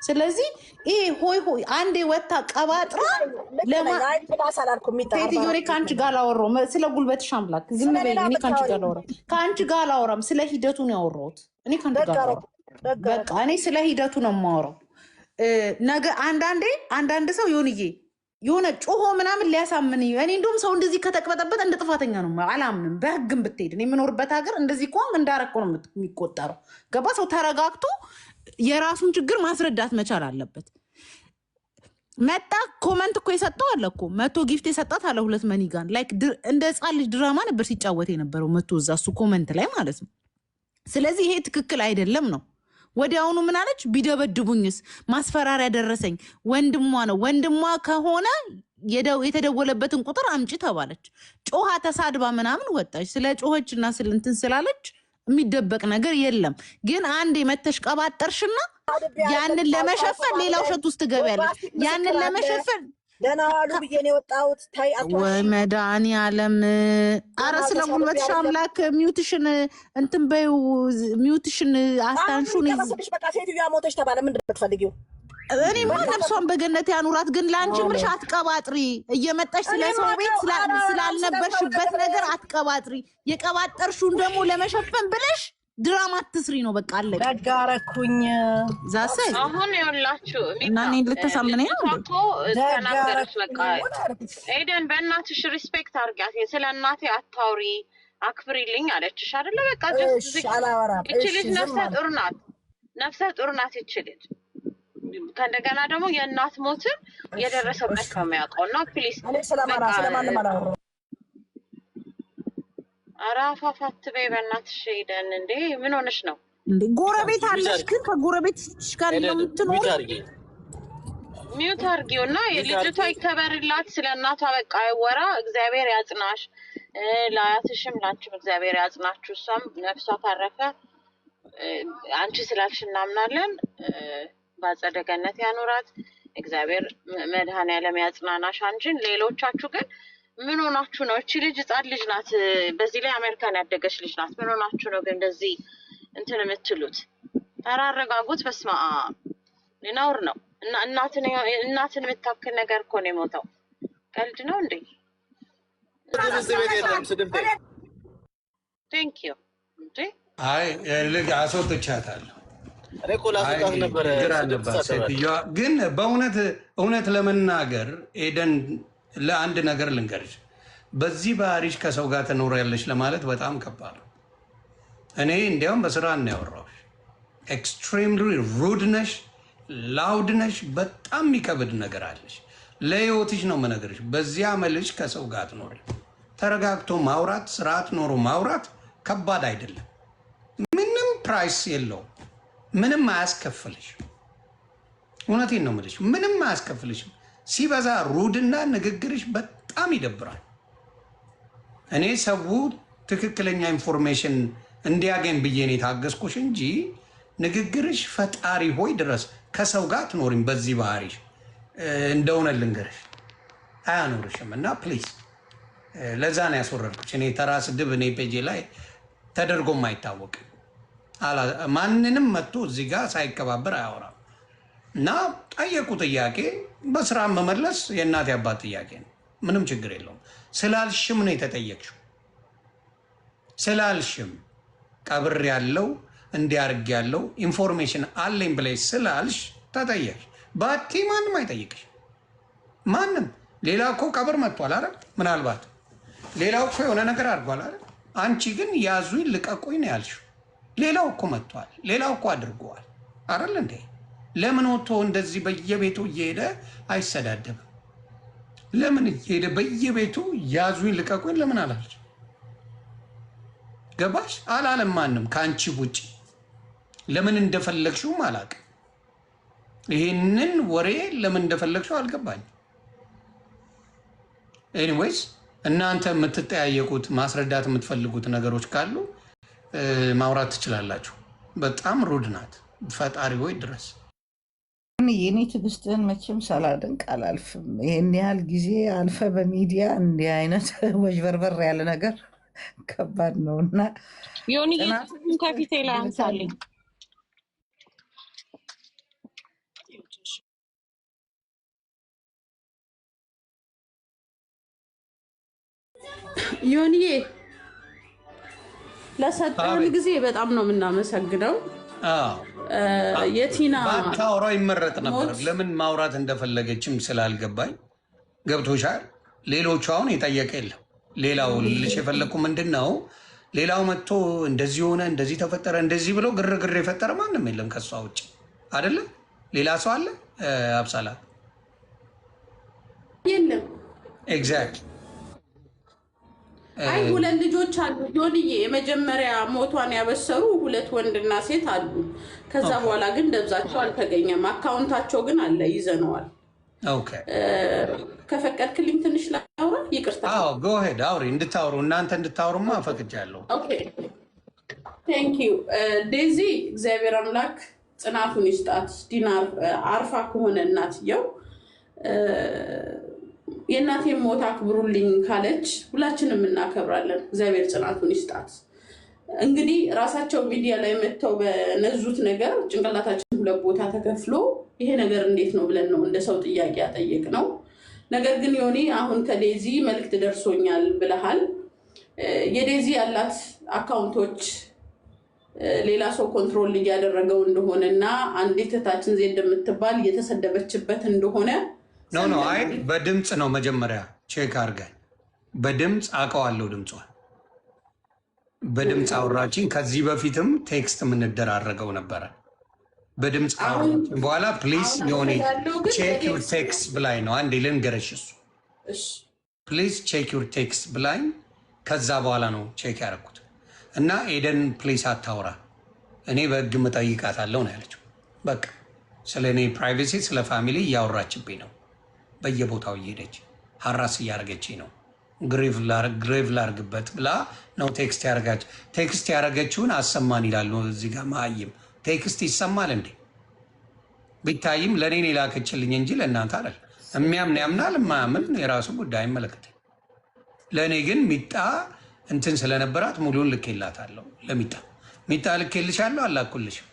ስለዚህ ይሄ ሆይ አንዴ ወታ ቀባጥራ ሴትዮ እኔ ከአንቺ ጋር ላወራው ስለ ጉልበትሽ አምላክ ዝም በይ። እኔ ከአንቺ ጋር ላወራ ከአንቺ ጋር ላወራም ስለ ሂደቱ ነው ያወራሁት። እኔ ከአንቺ ጋር በቃ እኔ ስለ ሂደቱ ነው የማወራው። ነገ አንዳንድ ሰው ይሁንዬ የሆነ ጮሆ ምናምን ሊያሳምን እኔ እንደውም ሰው እንደዚህ ከተቅበጠበጠ እንደ ጥፋተኛ ነው አላምንም። በህግም ብትሄድ እኔ የምኖርበት ሀገር እንደዚህ ከሆንክ እንዳረኮ ነው የሚቆጠረው። ገባ። ሰው ተረጋግቶ የራሱን ችግር ማስረዳት መቻል አለበት። መጣ ኮመንት እኮ የሰጠው አለ እኮ መቶ ጊፍት የሰጣት አለ 2 መኒጋን ላይክ እንደ ህፃን ልጅ ድራማ ነበር ሲጫወት የነበረው መቶ እዛ እሱ ኮመንት ላይ ማለት ነው። ስለዚህ ይሄ ትክክል አይደለም ነው። ወዲያውኑ ምን አለች? ቢደበድቡኝስ ማስፈራሪያ ደረሰኝ። ወንድሟ ነው ወንድሟ ከሆነ የተደወለበትን ቁጥር አምጪ ተባለች። ጮሃ ተሳድባ ምናምን ወጣች። ስለ ጮኸች እና ስለ እንትን ስላለች የሚደበቅ ነገር የለም። ግን አንዴ መተሽ ቀባጠርሽና ያንን ለመሸፈን ሌላ ውሸት ውስጥ ትገቢያለሽ። ያንን ለመሸፈን ደህና ዋሉ ብዬ ነው የወጣሁት። ታይ ወይ መድኃኒዓለም። ኧረ ስለ ጉልበትሽ አምላክ ሚውትሽን እንትን በይው፣ ሚውትሽን አስታንሹ። በቃ ሴትዮዋ ሞተች ተባለ። ምንድን ነው የምትፈልጊው? እኔማ ነፍሷን በገነት ያኑራት። ግን ለአንቺ ምልሽ አትቀባጥሪ። እየመጣሽ ስለ ሰው ቤት ስላልነበርሽበት ነገር አትቀባጥሪ። የቀባጠርሽውን ደግሞ ለመሸፈን ብለሽ ድራማ አትስሪ ነው በቃ አለ ደጋረኩኝ ዛሰ አሁን ይኸውላችሁ እና እኔ ልተሳምነ ነው እኮ ተናገረች በቃ ኤደን በእናትሽ ሪስፔክት አድርጊያት ስለ እናቴ አታውሪ አክብሪልኝ አለችሽ አይደለ በቃ እቺ ልጅ ነፍሰ ጡር ናት እቺ ልጅ ከእንደገና ደግሞ የእናት ሞትን የደረሰበት ነው የሚያውቀውና ፕሊስ ስለማንም አላወራሁም አራፋፋት በይ በእናትሽ ኤደን እንዴ ምን ሆነሽ ነው እንዴ ጎረቤት አለሽ ግን ከጎረቤትሽ ጋር ነው የምትኖር ሚውት አድርጊውና የልጅቷ ይከበርላት ስለ እናቷ በቃ አይወራ እግዚአብሔር ያጽናሽ ለአያትሽም ላንቺም እግዚአብሔር ያጽናችሁ እሷም ነፍሷ ታረፈ አንቺ ስላልሽ እናምናለን ባጸደ ገነት ያኖራት እግዚአብሔር መድኃኔዓለም ያጽናናሽ አንቺን ሌሎቻችሁ ግን ምን ሆናችሁ ነው እቺ ልጅ ህፃን ልጅ ናት በዚህ ላይ አሜሪካን ያደገች ልጅ ናት ምን ሆናችሁ ነው ግን እንደዚህ እንትን የምትሉት ተራረጋጉት በስማ ሊናውር ነው እና እናትን የምታክል ነገር እኮ ነው የሞተው ቀልድ ነው እንዴ ቴንክ ዩ እንዴ አይ ልጅ አስወጥቻታለሁ እኔ እኮ ላስወጣት ነበር ግን በእውነት ለመናገር ኤደን ለአንድ ነገር ልንገርሽ በዚህ ባህሪሽ ከሰው ጋር ትኖሪያለሽ ለማለት በጣም ከባድ ነው እኔ እንዲያውም በስራ ነው ያወራሁሽ ኤክስትሪምሊ ሩድ ነሽ ላውድ ነሽ በጣም የሚከብድ ነገር አለሽ ለህይወትሽ ነው የምነግርሽ በዚህ አመልሽ ከሰው ጋር ትኖሪ ተረጋግቶ ማውራት ስርዓት ኖሮ ማውራት ከባድ አይደለም ምንም ፕራይስ የለውም ምንም አያስከፍልሽ እውነቴን ነው የምልሽ ምንም አያስከፍልሽ ሲበዛ ሩድና ንግግርሽ በጣም ይደብራል እኔ ሰው ትክክለኛ ኢንፎርሜሽን እንዲያገኝ ብዬ ነው የታገስኩሽ እንጂ ንግግርሽ ፈጣሪ ሆይ ድረስ ከሰው ጋር ትኖሪም በዚህ ባህሪሽ እንደሆነ ልንገርሽ አያኖርሽም እና ፕሊዝ ለዛ ነው ያስወረድኩሽ እኔ ተራ ስድብ እኔ ፔጄ ላይ ተደርጎም አይታወቅም ማንንም መጥቶ እዚህ ጋር ሳይከባበር አያወራም እና ጠየቁ ጥያቄ በስራ መመለስ የእናት አባት ጥያቄ ነው ምንም ችግር የለውም ስላልሽም ነው የተጠየቅሽው ስላልሽም ቀብር ያለው እንዲያርግ ያለው ኢንፎርሜሽን አለኝ ብለሽ ስላልሽ ተጠየቅሽ ባቲ ማንም አይጠይቅሽ ማንም ሌላ እኮ ቀብር መጥቷል አይደል ምናልባት ሌላው እኮ የሆነ ነገር አድርጓል አይደል አንቺ ግን ያዙኝ ልቀቁኝ ነው ያልሽው ሌላው እኮ መጥቷል ሌላው እኮ አድርጓል አይደል እንዴ ለምን ወጥቶ እንደዚህ በየቤቱ እየሄደ አይሰዳደብም ለምን እየሄደ በየቤቱ ያዙኝ ልቀቁኝ ለምን አላለች ገባሽ አላለም ማንም ከአንቺ ውጪ ለምን እንደፈለግሽው አላውቅም ይሄንን ወሬ ለምን እንደፈለግሽው አልገባኝ ኤኒዌይስ እናንተ የምትጠያየቁት ማስረዳት የምትፈልጉት ነገሮች ካሉ ማውራት ትችላላችሁ በጣም ሩድ ናት ፈጣሪ ወይ ድረስ የኔ ትዕግስትህን መቼም ሳላደንቅ አላልፍም ይሄን ያህል ጊዜ አልፈ በሚዲያ እንዲህ አይነት ወዥበርበር ያለ ነገር ከባድ ነውና ዮኒ ከፊቴ ላይ አንሳልኝ ዮኒዬ ለሰጠን ጊዜ በጣም ነው የምናመሰግነው የቲና ባታወራው ይመረጥ ነበር ለምን ማውራት እንደፈለገችም ስላልገባኝ ገብቶሻል ሌሎቹ አሁን የጠየቀ የለም ሌላው ልሽ የፈለግኩ ምንድን ነው ሌላው መጥቶ እንደዚህ ሆነ እንደዚህ ተፈጠረ እንደዚህ ብሎ ግርግር የፈጠረ ማንም የለም ከሷ ውጭ አይደለም ሌላ ሰው አለ አብሳላት የለም ኤግዛክት አይ ሁለት ልጆች አሉ ዮኒዬ የመጀመሪያ ሞቷን ያበሰሩ ሁለት ወንድና ሴት አሉ ከዛ በኋላ ግን ደብዛቸው አልተገኘም አካውንታቸው ግን አለ ይዘነዋል ኦኬ ከፈቀድክልኝ ትንሽ ላውራ ይቅርታ አዎ ጎ ሄድ አውሪ እንድታወሩ እናንተ እንድታወሩማ ፈቅጃለሁ ኦኬ ቴንክ ዩ ዴዚ እግዚአብሔር አምላክ ጽናቱን ይስጣት ዲናር አርፋ ከሆነ እናትየው የእናቴን ሞት አክብሩልኝ ካለች ሁላችንም እናከብራለን እግዚአብሔር ጽናቱን ይስጣት እንግዲህ ራሳቸው ሚዲያ ላይ መጥተው በነዙት ነገር ጭንቅላታችን ሁለት ቦታ ተከፍሎ ይሄ ነገር እንዴት ነው ብለን ነው እንደ ሰው ጥያቄ ያጠየቅ ነው ነገር ግን ዮኒ አሁን ከዴዚ መልእክት ደርሶኛል ብለሃል የዴዚ ያላት አካውንቶች ሌላ ሰው ኮንትሮል እያደረገው እንደሆነ እና አንዲት እህታችን ዜድ የምትባል እየተሰደበችበት እንደሆነ ኖ አይ በድምፅ ነው መጀመሪያ ቼክ አድርገን በድምፅ አውቀዋለሁ ድምጿን በድምፅ አውራችን ከዚህ በፊትም ቴክስት የምንደራረገው ነበረ በድምፅ አውራችን በኋላ ፕሊዝ የሆነ ቼክ ዩር ቴክስት ብላኝ ነው አንዴ ልንገረሽ እሱ ፕሊዝ ቼክ ዩር ቴክስት ብላኝ ከዛ በኋላ ነው ቼክ ያደረኩት እና ኤደን ፕሊስ አታውራ እኔ በህግ መጠይቃታለሁ ነው ያለችው በቃ ስለ እኔ ፕራይቬሲ ስለ ፋሚሊ እያወራችብኝ ነው በየቦታው እየሄደች ሀራስ እያደረገችኝ ነው ግሬቭ ላርግበት ብላ ነው ቴክስት ያደረገችውን አሰማን ይላሉ እዚህ ጋር ማይም ቴክስት ይሰማል እንዴ ቢታይም ለእኔ ላከችልኝ እንጂ ለእናንተ አይደል የሚያምን ያምናል የማያምን የራሱ ጉዳይ አይመለከተኝ ለእኔ ግን ሚጣ እንትን ስለነበራት ሙሉን ልኬላታለሁ ሚጣ ልኬልሻለሁ አላኩልሽም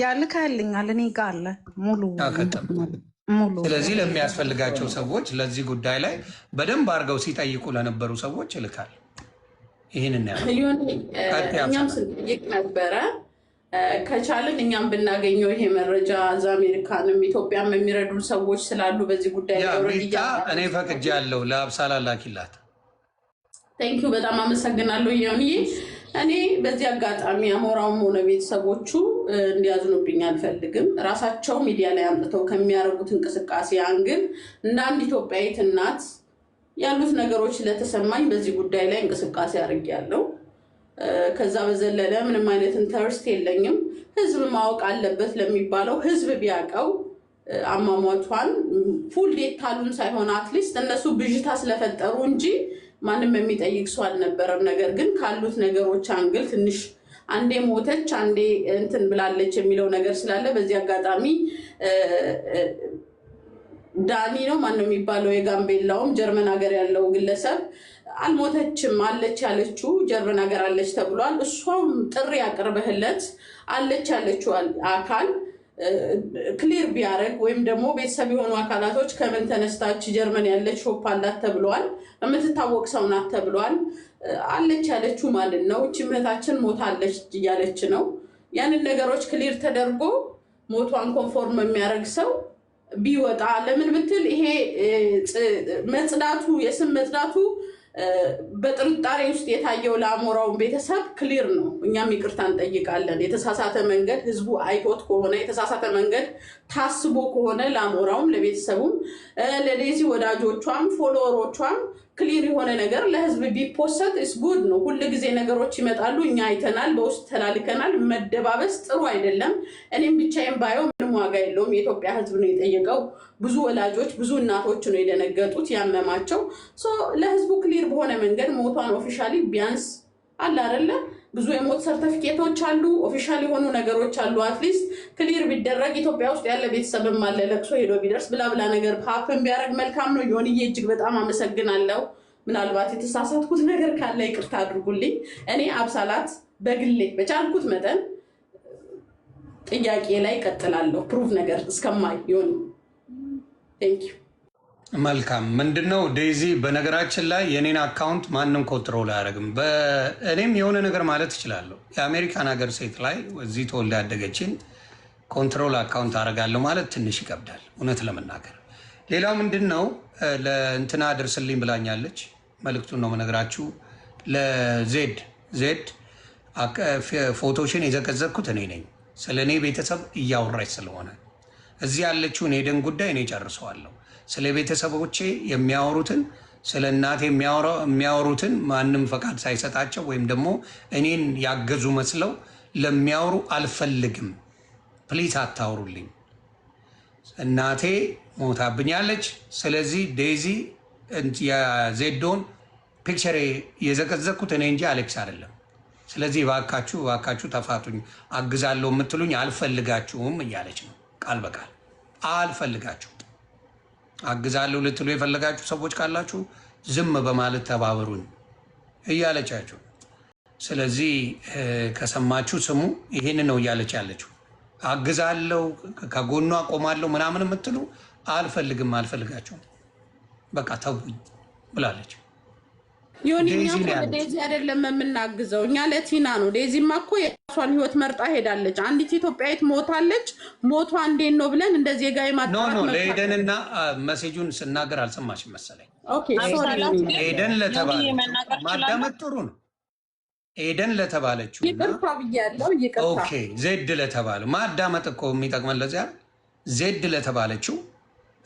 ያልካልኛል እኔ ጋር አለ ሙሉ ስለዚህ ለሚያስፈልጋቸው ሰዎች ለዚህ ጉዳይ ላይ በደንብ አድርገው ሲጠይቁ ለነበሩ ሰዎች ይልካል ይህንን እኛም ስንጠይቅ ነበረ ከቻልን እኛም ብናገኘው ይሄ መረጃ እዛ አሜሪካንም ኢትዮጵያም የሚረዱ ሰዎች ስላሉ በዚህ ጉዳይ ሚጣ እኔ ፈቅጄ ያለው ለአብሳላ ላኪላት ቴንኪው በጣም አመሰግናለሁ ዮኒዬ እኔ በዚህ አጋጣሚ አሞራውም ሆነ ቤተሰቦቹ እንዲያዝኑብኝ አልፈልግም ራሳቸው ሚዲያ ላይ አምጥተው ከሚያደርጉት እንቅስቃሴ አንግል እንደ አንድ ኢትዮጵያዊት እናት ያሉት ነገሮች ስለተሰማኝ በዚህ ጉዳይ ላይ እንቅስቃሴ አድርጌያለሁ ከዛ በዘለለ ምንም አይነት ኢንተረስት የለኝም ህዝብ ማወቅ አለበት ለሚባለው ህዝብ ቢያቀው አማሟቷን ፉል ዴታሉን ሳይሆን አትሊስት እነሱ ብዥታ ስለፈጠሩ እንጂ ማንም የሚጠይቅ ሰው አልነበረም ነገር ግን ካሉት ነገሮች አንግል ትንሽ አንዴ ሞተች አንዴ እንትን ብላለች የሚለው ነገር ስላለ በዚህ አጋጣሚ ዳኒ ነው ማን ነው የሚባለው የጋምቤላውም ጀርመን ሀገር ያለው ግለሰብ አልሞተችም አለች ያለችው ጀርመን ሀገር አለች ተብሏል እሷም ጥሪ ያቀርበህለት አለች ያለችው አካል ክሊር ቢያደርግ ወይም ደግሞ ቤተሰብ የሆኑ አካላቶች ከምን ተነስታች ጀርመን ያለች ሾፕ አላት ተብሏል የምትታወቅ ሰው ናት ተብሏል አለች ያለችው ማለት ነው እህታችን ሞታለች እያለች ነው ያንን ነገሮች ክሊር ተደርጎ ሞቷን ኮንፎርም የሚያደርግ ሰው ቢወጣ ለምን ብትል ይሄ መጽዳቱ የስም መጽዳቱ በጥርጣሬ ውስጥ የታየው ለአሞራው ቤተሰብ ክሊር ነው እኛም ይቅርታ እንጠይቃለን የተሳሳተ መንገድ ህዝቡ አይቶት ከሆነ የተሳሳተ መንገድ ታስቦ ከሆነ ለአሞራውም ለቤተሰቡም ለዴዚ ወዳጆቿም ፎሎወሮቿም ክሊር የሆነ ነገር ለህዝብ ቢፖሰት is good ነው ሁሉ ጊዜ ነገሮች ይመጣሉ እኛ አይተናል በውስጥ ተላልከናል መደባበስ ጥሩ አይደለም እኔም ብቻዬን ባየው ምንም ዋጋ የለውም የኢትዮጵያ ህዝብ ነው የጠየቀው ብዙ ወላጆች ብዙ እናቶች ነው የደነገጡት ያመማቸው ለህዝቡ ክሊር በሆነ መንገድ ሞቷን ኦፊሻሊ ቢያንስ አለ አይደለ ብዙ የሞት ሰርቲፊኬቶች አሉ ኦፊሻሊ የሆኑ ነገሮች አሉ አትሊስት ክሊር ቢደረግ ኢትዮጵያ ውስጥ ያለ ቤተሰብም አለ ለቅሶ ሄዶ ቢደርስ ብላ ነገር ሀፕን ቢያደርግ መልካም ነው ዮኒዬ እጅግ በጣም አመሰግናለሁ ምናልባት የተሳሳትኩት ነገር ካለ ይቅርታ አድርጉልኝ እኔ አብሳላት በግሌ በቻልኩት መጠን ጥያቄ ላይ ቀጥላለሁ ፕሩፍ ነገር እስከማይ ዮኒ ቴንክ ዩ መልካም ምንድነው ዴዚ በነገራችን ላይ የኔን አካውንት ማንም ኮንትሮል አያደርግም እኔም የሆነ ነገር ማለት እችላለሁ የአሜሪካን ሀገር ሴት ላይ እዚህ ተወልዳ ያደገችን ኮንትሮል አካውንት አደርጋለሁ ማለት ትንሽ ይከብዳል እውነት ለመናገር ሌላው ምንድነው ለእንትና አድርስልኝ ብላኛለች መልእክቱን ነው መነግራችሁ ለዜድ ፎቶሽን የዘቀዘቅኩት እኔ ነኝ ስለኔ ቤተሰብ እያወራች ስለሆነ እዚህ ያለችውን ሄደን ጉዳይ እኔ ጨርሰዋለሁ ስለ ቤተሰቦቼ የሚያወሩትን ስለ እናቴ የሚያወሩትን ማንም ፈቃድ ሳይሰጣቸው ወይም ደግሞ እኔን ያገዙ መስለው ለሚያወሩ አልፈልግም ፕሊዝ አታውሩልኝ እናቴ ሞታብኛለች ስለዚህ ዴዚ የዜዶን ፒክቸር የዘቀዘቅኩት እኔ እንጂ አሌክስ አይደለም ስለዚህ እባካችሁ ተፋቱኝ አግዛለሁ የምትሉኝ አልፈልጋችሁም እያለች ነው ቃል በቃል አልፈልጋችሁ አግዛለሁ ልትሉ የፈለጋችሁ ሰዎች ካላችሁ ዝም በማለት ተባበሩኝ እያለቻችሁ ስለዚህ ከሰማችሁ ስሙ ይሄን ነው እያለች ያለችው አግዛለሁ ከጎኗ ቆማለሁ ምናምን የምትሉ አልፈልጋችሁም በቃ ተውኝ ብላለች ዮኒኛ ዴዚ አይደለም የምናግዘው እኛ ለቲና ነው። ዴዚማ እኮ የራሷን ህይወት መርጣ ሄዳለች። አንዲት ኢትዮጵያዊት ሞታለች። ሞቷ እንዴት ነው ብለን እንደዚህ ጋር ማጥራት ነው ለኤደንና መሴጁን ስናገር አልሰማሽም መሰለኝ። ኦኬ ሶሪ ኤደን ለተባለ ማዳመጥ ጥሩ ነው። ኤደን ለተባለችው ይቅርታ ብያለሁ። ይቅርታ ኦኬ ዜድ ለተባለው ማዳመጥ እኮ የሚጠቅመን ለዚያ ዜድ ለተባለችው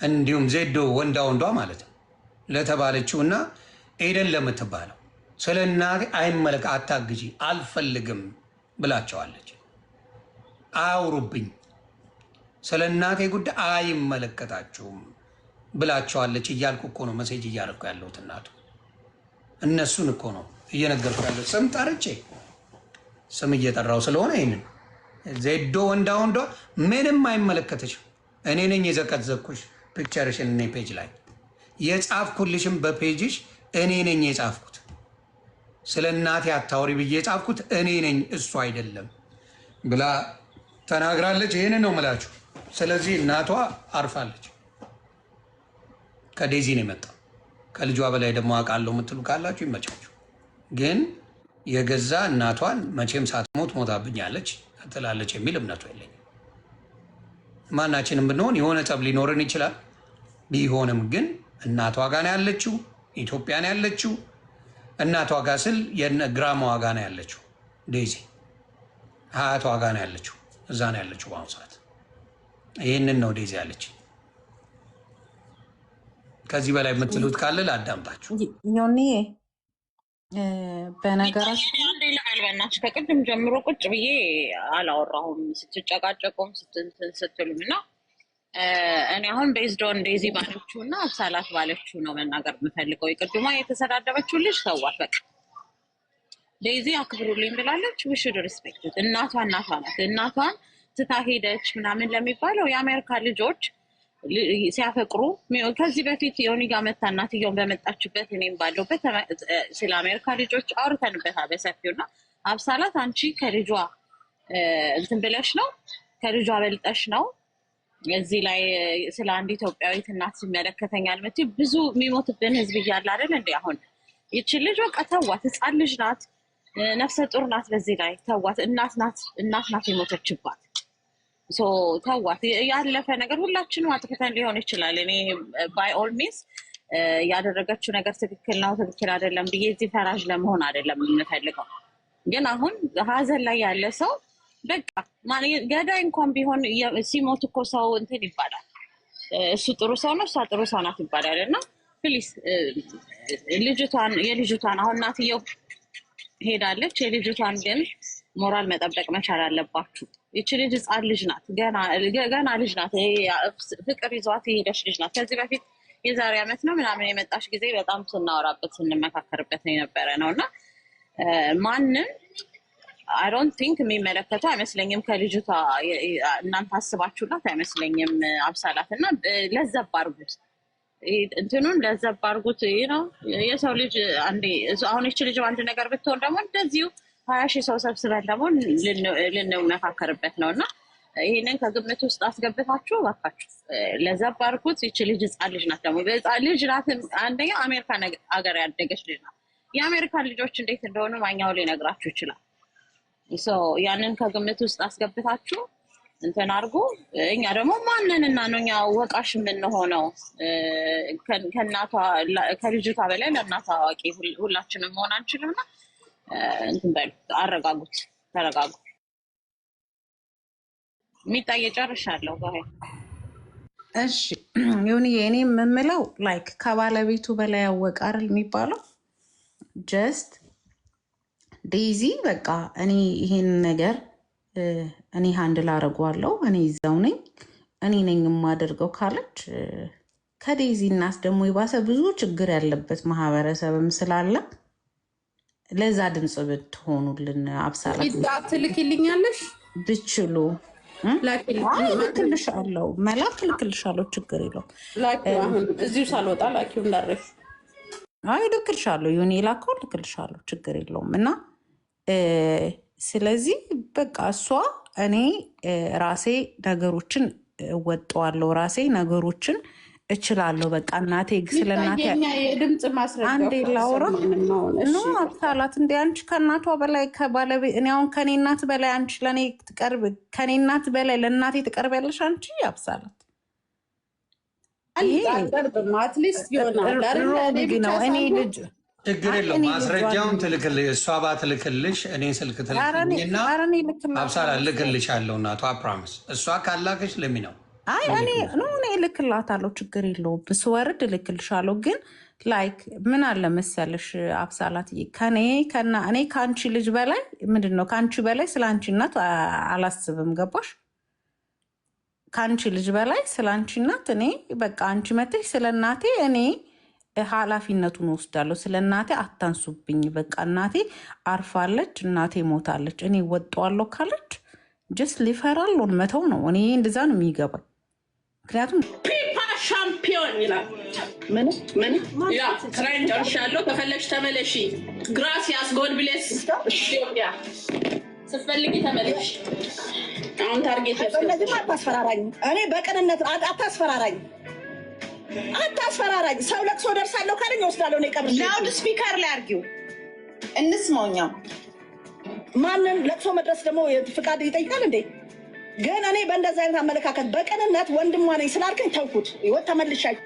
እንዲሁም ዜዶ ወንዳ ማለት ነው ለተባለችውና ኤደን ለምትባለው ስለ እናቴ አይመለክ አታግጂ አልፈልግም ብላቸዋለች። አውሩብኝ ስለ እናቴ ጉዳይ አይመለከታችሁም ብላቸዋለች እያልኩ እኮ ነው መሴጅ እያደረኩ ያለሁት። እናቱ እነሱን እኮ ነው እየነገርኩ ያለው። ስም ጠርቼ ስም እየጠራው ስለሆነ ይህንን ዜዶ ወንዳ ምንም አይመለከተችም። እኔ ነኝ የዘቀዘቅኩሽ ፒክቸርሽን እኔ ፔጅ ላይ የጻፍኩልሽም በፔጅሽ እኔ ነኝ የጻፍኩት። ስለ እናቴ አታውሪ ብዬ የጻፍኩት እኔ ነኝ እሱ አይደለም ብላ ተናግራለች። ይህንን ነው የምላችሁ። ስለዚህ እናቷ አርፋለች። ከዴዚ ነው የመጣው። ከልጇ በላይ ደግሞ አውቃለሁ የምትሉ ካላችሁ ይመቻችሁ። ግን የገዛ እናቷን መቼም ሳትሞት ሞታብኛለች ትላለች የሚል እምነቱ የለኝም። ማናችንም ብንሆን የሆነ ጠብ ሊኖርን ይችላል። ቢሆንም ግን እናቷ ጋር ነው ያለችው፣ ኢትዮጵያ ነው ያለችው። እናቷ ጋር ስል ግራማዋ ጋር ነው ያለችው፣ ዴዚ አያቷ ጋር ነው ያለችው፣ እዛ ነው ያለችው በአሁኑ ሰዓት። ይህንን ነው ዴዚ ያለች። ከዚህ በላይ የምትሉት ካለ ላዳምጣችሁ። ዮኒ በነገራችን አንዴ ልበል በእናትሽ፣ ከቅድም ጀምሮ ቁጭ ብዬ አላወራሁም ስትጨቃጨቁም ስትሉም እና እኔ አሁን ቤዝዶን ዴዚ ባለችው እና አብሳላት ባለችው ነው መናገር የምፈልገው። የቅድሟ የተሰዳደበችው ልጅ ሰዋት በቃ ዴዚ አክብሩልኝ ብላለች። ዊሹድ ሪስፔክት። እናቷ ናት። እናቷን ትታ ሄደች ምናምን ለሚባለው የአሜሪካ ልጆች ሲያፈቅሩ ከዚህ በፊት የሆኒ ጋር መታ እናትየውን በመጣችበት እኔም ባለውበት ስለ አሜሪካ ልጆች አውርተንበታል በሰፊው እና አብሳላት አንቺ ከልጇ እንትን ብለሽ ነው ከልጇ በልጠሽ ነው እዚህ ላይ ስለ አንድ ኢትዮጵያዊት እናት ሲመለከተኛል መቼ ብዙ የሚሞትብን ህዝብ እያለ አይደል እንዴ? አሁን ይቺ ልጅ በቃ ተዋት፣ ህፃን ልጅ ናት፣ ነፍሰ ጡር ናት። በዚህ ላይ ተዋት፣ እናት ናት የሞተችባት። ተዋት። ያለፈ ነገር ሁላችንም አጥፍተን ሊሆን ይችላል። እኔ ባይ ኦል ሚንስ ያደረገችው ነገር ትክክል ነው ትክክል አይደለም ብዬ እዚህ ፈራጅ ለመሆን አይደለም የምፈልገው። ግን አሁን ሀዘን ላይ ያለ ሰው በቃ ገዳይ እንኳን ቢሆን ሲሞት እኮ ሰው እንትን ይባላል። እሱ ጥሩ ሰው ነው እሷ ጥሩ ሰው ናት ይባላል። እና ፕሊስ የልጅቷን አሁን እናትየው ሄዳለች። የልጅቷን ግን ሞራል መጠበቅ መቻል አለባችሁ። ይቺ ልጅ ህፃን ልጅ ናት፣ ገና ልጅ ናት። ፍቅር ይዟት የሄደች ልጅ ናት። ከዚህ በፊት የዛሬ ዓመት ነው ምናምን የመጣች ጊዜ በጣም ስናወራበት ስንመካከርበት የነበረ ነው እና ማንም አይ ዶንት ቲንክ የሚመለከተው አይመስለኝም። ከልጅቷ እናንተ አስባችሁላት አይመስለኝም። አብሳላት እና ለዘብ አድርጉት፣ እንትኑን ለዘብ አድርጉት ነው የሰው ልጅ አንዴ። አሁን ይቺ ልጅ አንድ ነገር ብትሆን ደግሞ እንደዚሁ 20 ሺህ ሰው ሰብስበን ደግሞ ልንመካከርበት ነው እና ይህንን ከግምት ውስጥ አስገብታችሁ እባካችሁ ለዘብ አድርጉት። ይቺ ልጅ ህፃን ልጅ ናት። ደግሞ ህፃን ልጅ ናት። አንደኛ አሜሪካ ሀገር ያደገች ልጅ ናት። የአሜሪካን ልጆች እንዴት እንደሆኑ ማኛው ሊነግራችሁ ይችላል። ያንን ከግምት ውስጥ አስገብታችሁ እንትን አድርጉ። እኛ ደግሞ ማንንና ነው እኛ ወቃሽ የምንሆነው? ከእናቷ ከልጅቷ በላይ ለእናቷ አዋቂ ሁላችንም መሆን አንችልምና እንትን በሉ፣ አረጋጉት፣ ተረጋጉ። የሚጣየ ጨርሻለሁ። እሺ ዮኒ፣ እኔ የምምለው ላይክ ከባለቤቱ በላይ ያወቀ አይደል የሚባለው። ጀስት ዴዚ በቃ እኔ ይሄን ነገር እኔ ሃንድል አደርገዋለሁ፣ እኔ ይዘው ነኝ፣ እኔ ነኝ የማደርገው ካለች ከዴዚ እናት ደግሞ የባሰ ብዙ ችግር ያለበት ማህበረሰብም ስላለ ለዛ ድምፅ ብትሆኑልን። አብሳላት ትልክልኛለሽ ብችሉ ልክልሻለሁ፣ መላክ ልክልሻለሁ፣ ችግር የለውም። አሁን እዚሁ ሳልወጣ ላኪው እንዳረሽ ልክልሻለሁ፣ ዮኒ ላከው ልክልሻለሁ፣ ችግር የለውም። እና ስለዚህ በቃ እሷ እኔ ራሴ ነገሮችን እወጠዋለሁ፣ ራሴ ነገሮችን እችላለሁ። በቃ እናቴ ስለ እናቴ የድምፅ ማስረጃ አንዴ ላውራ ነው አብሳላት። እንደ አንቺ ከእናቷ በላይ ከባለቤት እኔ አሁን ከኔ እናት በላይ አንቺ ለእኔ ትቀርብ ከኔ እናት በላይ ለእናቴ ትቀርቢያለሽ አንቺ አብሳላት። አትሊስት ይሆናል ነው እኔ ልጅ ችግር የለውም። ማስረጃውን ትልክልሽ እሷ ባትልክልሽ እኔ ስልክ ትልክልኝና አብሳላት ልክልሻለሁ። እናቷ ፕሮሚስ እሷ ካላከሽ ለሚ ነው አይ እኔ እልክላታለሁ ችግር የለውም። ስወርድ እልክልሻለሁ። ግን ላይክ ምን አለ መሰለሽ አብሳላት እኔ ከአንቺ ልጅ በላይ ምንድን ነው ከአንቺ በላይ ስለ አንቺ እናት አላስብም። ገባሽ? ከአንቺ ልጅ በላይ ስለ አንቺ እናት እኔ በቃ አንቺ መተሽ ስለ እናቴ እኔ ኃላፊነቱን ወስዳለሁ። ስለ እናቴ አታንሱብኝ። በቃ እናቴ አርፋለች፣ እናቴ ሞታለች። እኔ ወጣዋለሁ ካለች ጀስት ሊፈራሉን መተው ነው። እኔ እንደዛ ነው የሚገባኝ። ምክንያቱም ፒፓ ሻምፒዮን ይላል። ምን ያ ክራይን ጨርሻለሁ። ከፈለግሽ ተመለሺ። ግራሲያስ ጎድ ብሌስ ኢትዮጵያ ስትፈልጊ ተመለሽ። አሁን ታርጌት አታስፈራራኝ። እኔ በቅንነት አታስፈራራኝ። ሰው ለቅሶ ደርሳለሁ ካለኝ ወስዳለሁ። ነው ቀብር ላውድ ስፒከር ላይ አርጊው እንስማውኛው። ማንን ለቅሶ መድረስ ደግሞ ፍቃድ ይጠይቃል እንዴ? ግን እኔ በእንደዛ አይነት አመለካከት በቅንነት ወንድሟ ነኝ ስላልከኝ ተውኩት። ይወጥ ተመልሻይ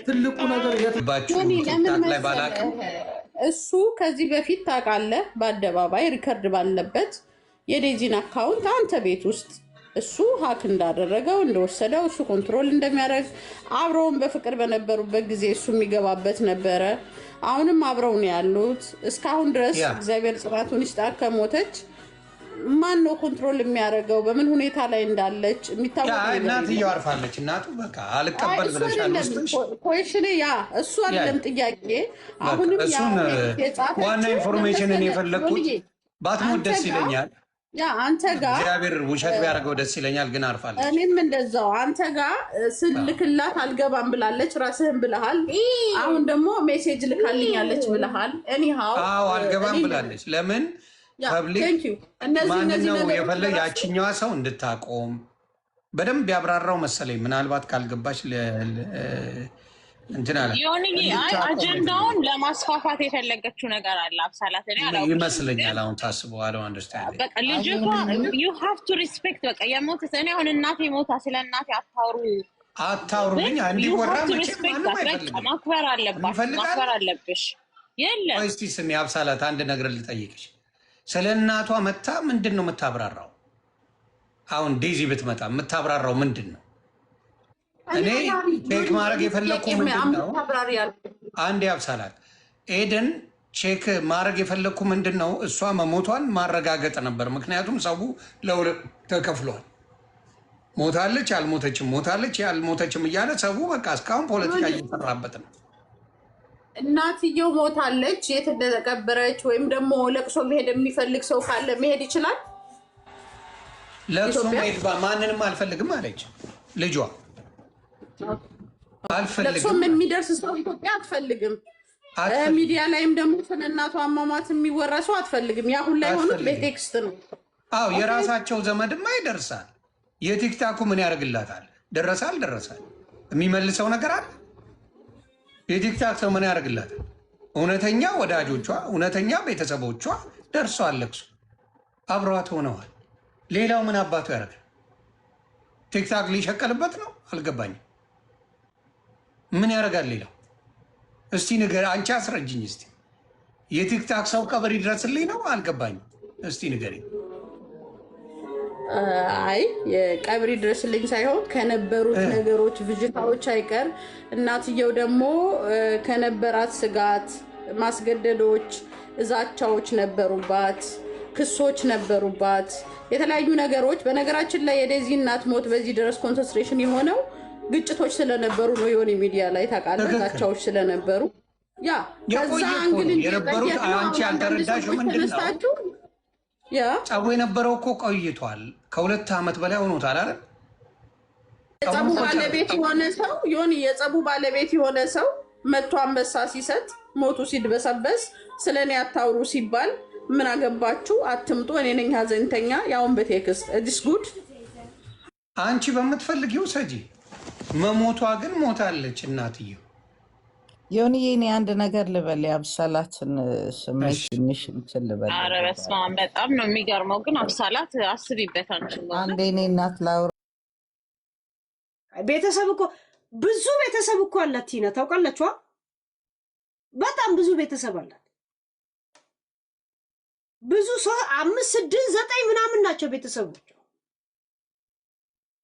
ትልቁ ነገር የትባችሁ ቲክታክ ላይ ባላቅም እሱ ከዚህ በፊት ታውቃለህ፣ በአደባባይ ሪከርድ ባለበት የዴዚን አካውንት አንተ ቤት ውስጥ እሱ ሀክ እንዳደረገው እንደወሰደው እሱ ኮንትሮል እንደሚያደርግ አብረውን በፍቅር በነበሩበት ጊዜ እሱ የሚገባበት ነበረ። አሁንም አብረው ነው ያሉት እስካሁን ድረስ። እግዚአብሔር ጽናቱን ይስጣት። ከሞተች ማን ነው ኮንትሮል የሚያደርገው? በምን ሁኔታ ላይ እንዳለች የሚታወቅ እናትየው አርፋለች። እናቱ በቃ አልቀበል ብለሻል ውስጥሽ ኮሽኔ ያ እሱ አይደለም ጥያቄ። አሁንም ዋና ኢንፎርሜሽንን የፈለግኩት ባትሞት ደስ ይለኛል። ያ አንተ ጋር እግዚአብሔር ውሸት ቢያደርገው ደስ ይለኛል፣ ግን አርፋለች። እኔም እንደዛው አንተ ጋር ስልክላት አልገባም ብላለች፣ ራስህን ብለሃል። አሁን ደግሞ ሜሴጅ ልካልኛለች ብለሃል። ኤኒሃው አዎ አልገባም ብላለች። ለምን ፐብሊክ ማንን ነው የፈለገ ያችኛዋ ሰው እንድታቆም በደንብ ያብራራው መሰለኝ። ምናልባት ካልገባች እንትን አለ አጀንዳውን ለማስፋፋት የፈለገችው ነገር አለ አብሳላት ይመስለኛል። አሁን ታስበው አለው አንደርስታንድ በቃ ልጅቷ you have to respect በቃ የሞተች እኔ አሁን እናቴ ሞታ ስለ እናቴ አታውሩልኝ። እንዲወራ ማክበር አለብሽ። የለም እስቲ ስሚ አብሳላት አንድ ነገር ልጠይቅሽ። ስለ እናቷ መታ ምንድን ነው የምታብራራው? አሁን ዴዚ ብትመጣ የምታብራራው ምንድን ነው? እኔ ቼክ ማድረግ የፈለግኩ ምንድን ነው? አንድ አብሳላት ኤደን ቼክ ማድረግ የፈለግኩ ምንድን ነው? እሷ መሞቷን ማረጋገጥ ነበር። ምክንያቱም ሰው ለሁለት ተከፍሏል። ሞታለች አልሞተችም፣ ሞታለች አልሞተችም እያለ ሰው በቃ እስካሁን ፖለቲካ እየሰራበት ነው። እናትየው ሞታለች፣ የት እንደተቀበረች ወይም ደግሞ ለቅሶ መሄድ የሚፈልግ ሰው ካለ መሄድ ይችላል። ለቅሶ መሄድ ማንንም አልፈልግም አለች ልጇ። ለቅሶም የሚደርስ ሰው ኢትዮጵያ አትፈልግም። ሚዲያ ላይም ደግሞ ስለ እናቷ አሟሟት የሚወራ ሰው አትፈልግም። ያሁን ላይ ሆኖ በቴክስት ነው። አዎ የራሳቸው ዘመድማ ይደርሳል። የቲክታኩ ምን ያደርግላታል? ደረሰ አልደረሳል የሚመልሰው ነገር አለ። የቲክታክ ሰው ምን ያደርግላታል? እውነተኛ ወዳጆቿ፣ እውነተኛ ቤተሰቦቿ ደርሷል። ለቅሶ አብረዋት ሆነዋል። ሌላው ምን አባቱ ያደርጋል? ቲክታክ ሊሸቀልበት ነው? አልገባኝም። ምን ያደርጋል ሌላው? እስቲ ንገር፣ አንቺ አስረጅኝ እስቲ። የቲክታክ ሰው ቀብር ይድረስልኝ ነው? አልገባኝም። እስቲ ንገሪኝ። አይ የቀብር ይድረስልኝ ሳይሆን ከነበሩት ነገሮች ፍጅታዎች አይቀር እናትየው ደግሞ ከነበራት ስጋት፣ ማስገደዶች፣ እዛቻዎች ነበሩባት፣ ክሶች ነበሩባት፣ የተለያዩ ነገሮች። በነገራችን ላይ የዴዚ እናት ሞት በዚህ ድረስ ኮንሰንትሬሽን የሆነው ግጭቶች ስለነበሩ ነው። የሆነ ሚዲያ ላይ ታውቃለህ፣ ዛቻዎች ስለነበሩ ያ ከዛ አንግል የነበሩት አንቺ ያልተረዳሽው ምንድን ነው? ጸቡ የነበረው እኮ ቆይቷል። ከ2 ዓመት በላይ ሆኖታል አይደል? የጸቡ ባለቤት የሆነ ሰው የጸቡ ባለቤት የሆነ ሰው መቶ አንበሳ ሲሰጥ ሞቱ ሲድበሰበስ ስለኔ አታውሩ ሲባል ምን አገባችሁ አትምጡ፣ እኔ ነኝ ሀዘንተኛ፣ ያውን በቴክስት እዲስ ጉድ አንቺ በምትፈልጊው ሰጂ። መሞቷ ግን ሞታለች እናትየው። ዮኒ እኔ አንድ ነገር ልበል፣ የአብሳላትን ስሜት ትንሽ እንትን ልበል። ኧረ በስመ አብ በጣም ነው የሚገርመው። ግን አብሳላት አስቢበት አንቺ። አንዴ እኔ እናት ላውራ። ቤተሰብ እኮ ብዙ ቤተሰብ እኮ አላት ቲና፣ ታውቃላችኋ? በጣም ብዙ ቤተሰብ አላት። ብዙ ሰው 5 6 9 ምናምን ናቸው ቤተሰቦች።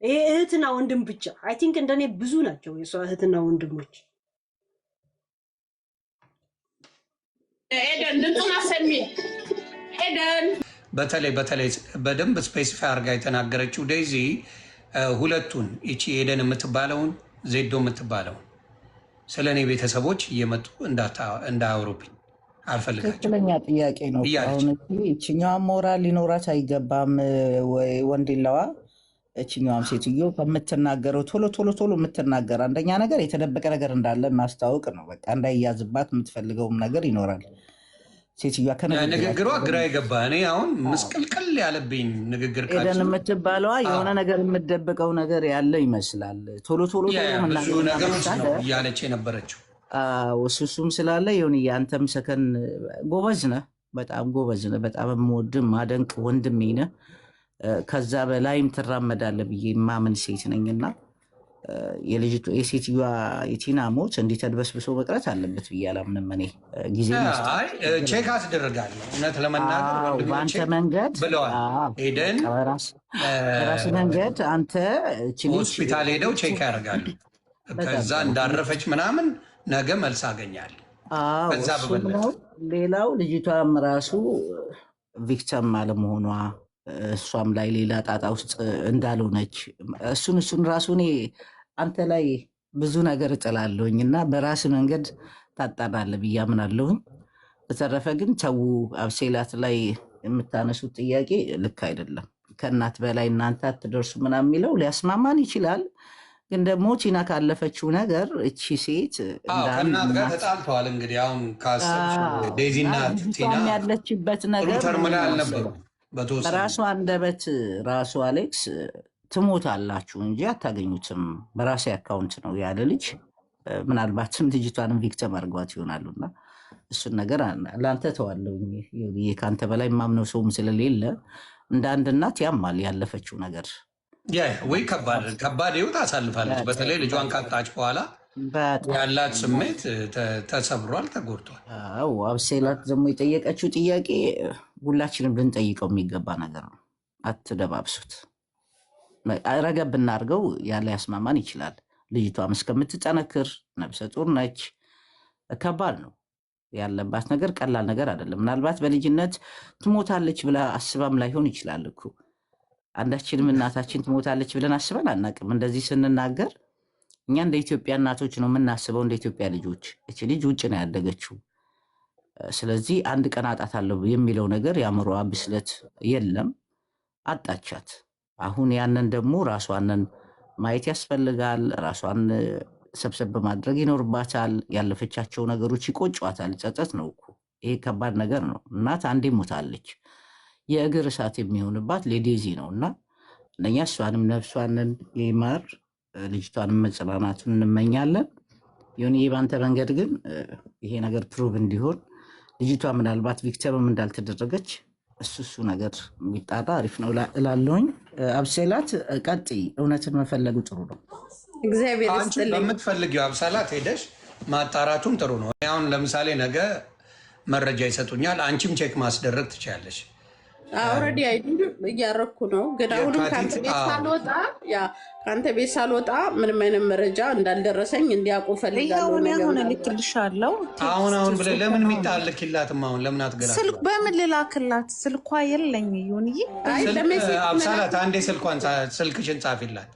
ይሄ እህትና ወንድም ብቻ አይ ቲንክ እንደኔ ብዙ ናቸው የሷ እህትና ወንድሞች። ኤደን ድምፁን አሰሚ። ኤደን በተለይ በደንብ ስፔሲፋይ አድርጋ የተናገረችው ዴዚ ሁለቱን ይቺ ኤደን የምትባለውን ዜዶ የምትባለውን ስለ እኔ ቤተሰቦች እየመጡ እንዳያወሩብኝ አልፈልጋቸው። ትክክለኛ ጥያቄ ነው። አሁን ይችኛዋን ሞራል ሊኖራት አይገባም ወይ ወንድለዋ? እችኛዋም ሴትዮ ከምትናገረው ቶሎ የምትናገር አንደኛ ነገር የተደበቀ ነገር እንዳለ ማስታወቅ ነው። በቃ እንዳይያዝባት የምትፈልገውም ነገር ይኖራል። ሴትዮዋ ንግግሯ ግራ የገባ እኔ አሁን ምስቅልቅል ያለብኝ ንግግር ኤደን የምትባለዋ የሆነ ነገር የምትደብቀው ነገር ያለ ይመስላል። ቶሎ ብዙ ነገሮች ነው እያለች የነበረችው። እሱም ስላለ ይሁን አንተም ሰከን ጎበዝ ነህ፣ በጣም ጎበዝ ነህ። በጣም የምወድህ ማደንቅ ወንድሜ ነህ። ከዛ በላይም ትራመዳለህ ብዬ ማምን ሴት ነኝና የልጅቱ የሴትዮዋ የቲና ሞት እንዲህ ተድበስብሶ መቅረት አለበት ብዬ አላምንም። እኔ ጊዜ ቼክ አስደርጋለሁ። እውነት ለመናገር በአንተ መንገድ ብለዋል ሄደን በራስ መንገድ አንተ ሆስፒታል ሄደው ቼክ ያደርጋሉ። ከዛ እንዳረፈች ምናምን ነገ መልስ አገኛለሁ። ከዛ በበለጠ ሌላው ልጅቷም ራሱ ቪክተም አለመሆኗ እሷም ላይ ሌላ ጣጣ ውስጥ እንዳልሆነች እሱን ራሱ እኔ አንተ ላይ ብዙ ነገር እጥላለሁኝ እና በራስ መንገድ ታጣራለህ ብዬ አምናለሁኝ። በተረፈ ግን ተው አብሴላት ላይ የምታነሱት ጥያቄ ልክ አይደለም። ከእናት በላይ እናንተ አትደርሱ ምናምን የሚለው ሊያስማማን ይችላል። ግን ደግሞ ቲና ካለፈችው ነገር እቺ ሴት ከእናት ጋር ተጣልተዋል። እንግዲህ አሁን ዴዚና ቲና ያለችበት ነገር ተርምላ አልነበሩ በራሱ አንደበት ራሱ አሌክስ ትሞታላችሁ እንጂ አታገኙትም። በራሴ አካውንት ነው ያለ ልጅ። ምናልባትም ልጅቷንም ቪክተም አድርጓት ይሆናሉና እሱን ነገር ለአንተ ተዋለው። ከአንተ በላይ የማምነው ሰውም ስለሌለ እንደ አንድ እናት ያማል ያለፈችው ነገር። ወይ ከባድ ህይወት አሳልፋለች። በተለይ ልጇን ካጣች በኋላ ያላት ስሜት ተሰብሯል፣ ተጎድቷል። አብሴላት ደግሞ የጠየቀችው ጥያቄ ሁላችንም ልንጠይቀው የሚገባ ነገር ነው። አትደባብሱት። ረገብ ብናርገው ያለ ያስማማን ይችላል። ልጅቷም እስከምትጠነክር ነብሰ ጡር ነች። ከባድ ነው ያለባት ነገር፣ ቀላል ነገር አይደለም። ምናልባት በልጅነት ትሞታለች ብላ አስባም ላይሆን ይችላል እኮ። አንዳችንም እናታችን ትሞታለች ብለን አስበን አናቅም። እንደዚህ ስንናገር እኛ እንደ ኢትዮጵያ እናቶች ነው የምናስበው፣ እንደ ኢትዮጵያ ልጆች። እች ልጅ ውጭ ነው ያደገችው። ስለዚህ አንድ ቀን አጣታለሁ የሚለው ነገር የአእምሮዋ ብስለት የለም። አጣቻት። አሁን ያንን ደግሞ ራሷንን ማየት ያስፈልጋል። ራሷን ሰብሰብ ማድረግ ይኖርባታል። ያለፈቻቸው ነገሮች ይቆጯታል። ጸጸት ነው እኮ ይሄ ከባድ ነገር ነው። እናት አንዴ ሞታለች። የእግር እሳት የሚሆንባት ለዴዚ ነው እና እነኛ እሷንም ነፍሷንን ይማር፣ ልጅቷንም መጽናናቱን እንመኛለን። ይሁን በአንተ መንገድ ግን ይሄ ነገር ፕሩቭ እንዲሆን ልጅቷ ምናልባት ቪክተምም እንዳልተደረገች እሱ ነገር የሚጣራ አሪፍ ነው እላለሁኝ። አብሴላት ቀጥይ። እውነትን መፈለጉ ጥሩ ነው። እግዚአብሔር አንቺ በምትፈልጊው አብሳላት ሄደሽ ማጣራቱም ጥሩ ነው። አሁን ለምሳሌ ነገ መረጃ ይሰጡኛል፣ አንቺም ቼክ ማስደረግ ትችያለሽ። ኦልሬዲ እያረኩ ነው። ግን አሁንም ከአንተ ቤት ሳልወጣ ምንም አይነት መረጃ እንዳልደረሰኝ እንዲያውቁ ፈልጋለሁ። ልክልሻለሁ። አሁን ብለህ ለምን የሚጣልክላትም አሁን ለምን አትገራ? ስልክ በምን ልላክላት? ስልኳ የለኝ። ይሁንዬ አብሳላት አንዴ ስልክሽን ጻፊላት።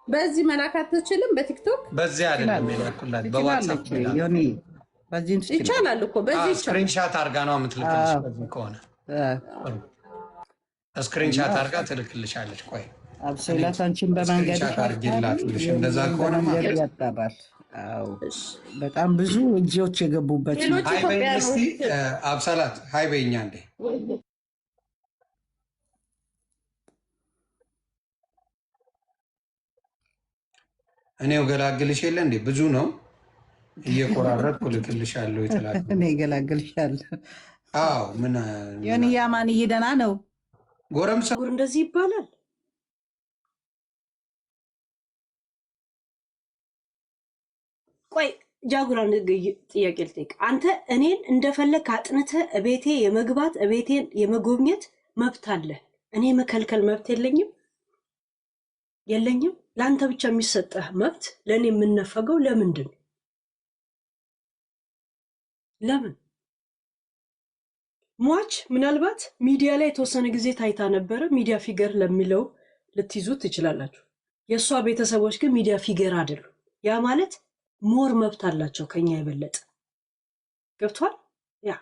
በዚህ መላክ አትችልም? በቲክቶክ በዚህ አይደለም የላኩላት፣ በዋትሳፕ ይቻላል እኮ። በዚህ ስክሪንሻት አርጋ ነው የምትልክልሽ። በዚህ ከሆነ ስክሪንሻት አርጋ ትልክልሻለች። ቆይ አብሴላት አንቺን በመንገድ እንደዛ ከሆነ ያጣራል። በጣም ብዙ እጆች የገቡበት አብሳላት ሀይ በይኛ እንዴ እኔው ገላግልሽ የለ እንዴ ብዙ ነው እየቆራረጥኩ ልክልሻለሁ የተላከ እኔ ገላግልሻለሁ። አዎ ምን ዮኒያ ማንዬ ደህና ነው? ጎረምሳ እንደዚህ ይባላል። ቆይ ጃጉራን ጥያቄ ልጠይቅ። አንተ እኔን እንደፈለግ አጥንተህ እቤቴ የመግባት እቤቴን የመጎብኘት መብት አለ። እኔ መከልከል መብት የለኝም? ለአንተ ብቻ የሚሰጠህ መብት ለእኔ የምነፈገው ለምንድን ነው? ለምን? ሟች ምናልባት ሚዲያ ላይ የተወሰነ ጊዜ ታይታ ነበረ። ሚዲያ ፊገር ለሚለው ልትይዙት ትችላላችሁ። የእሷ ቤተሰቦች ግን ሚዲያ ፊገር አይደሉም። ያ ማለት ሞር መብት አላቸው ከኛ የበለጠ። ገብቷል? ያ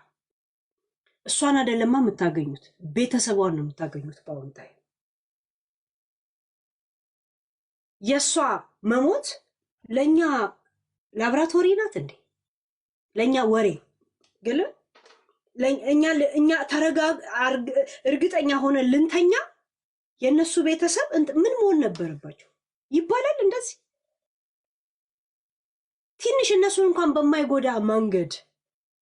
እሷን አይደለማ የምታገኙት፣ ቤተሰቧን ነው የምታገኙት። በአሁን ታይም የእሷ መሞት ለእኛ ላብራቶሪ ናት እንዴ? ለእኛ ወሬ ግል እኛ እርግጠኛ ሆነ ልንተኛ የእነሱ ቤተሰብ ምን መሆን ነበረባቸው ይባላል እንደዚህ ትንሽ እነሱን እንኳን በማይጎዳ መንገድ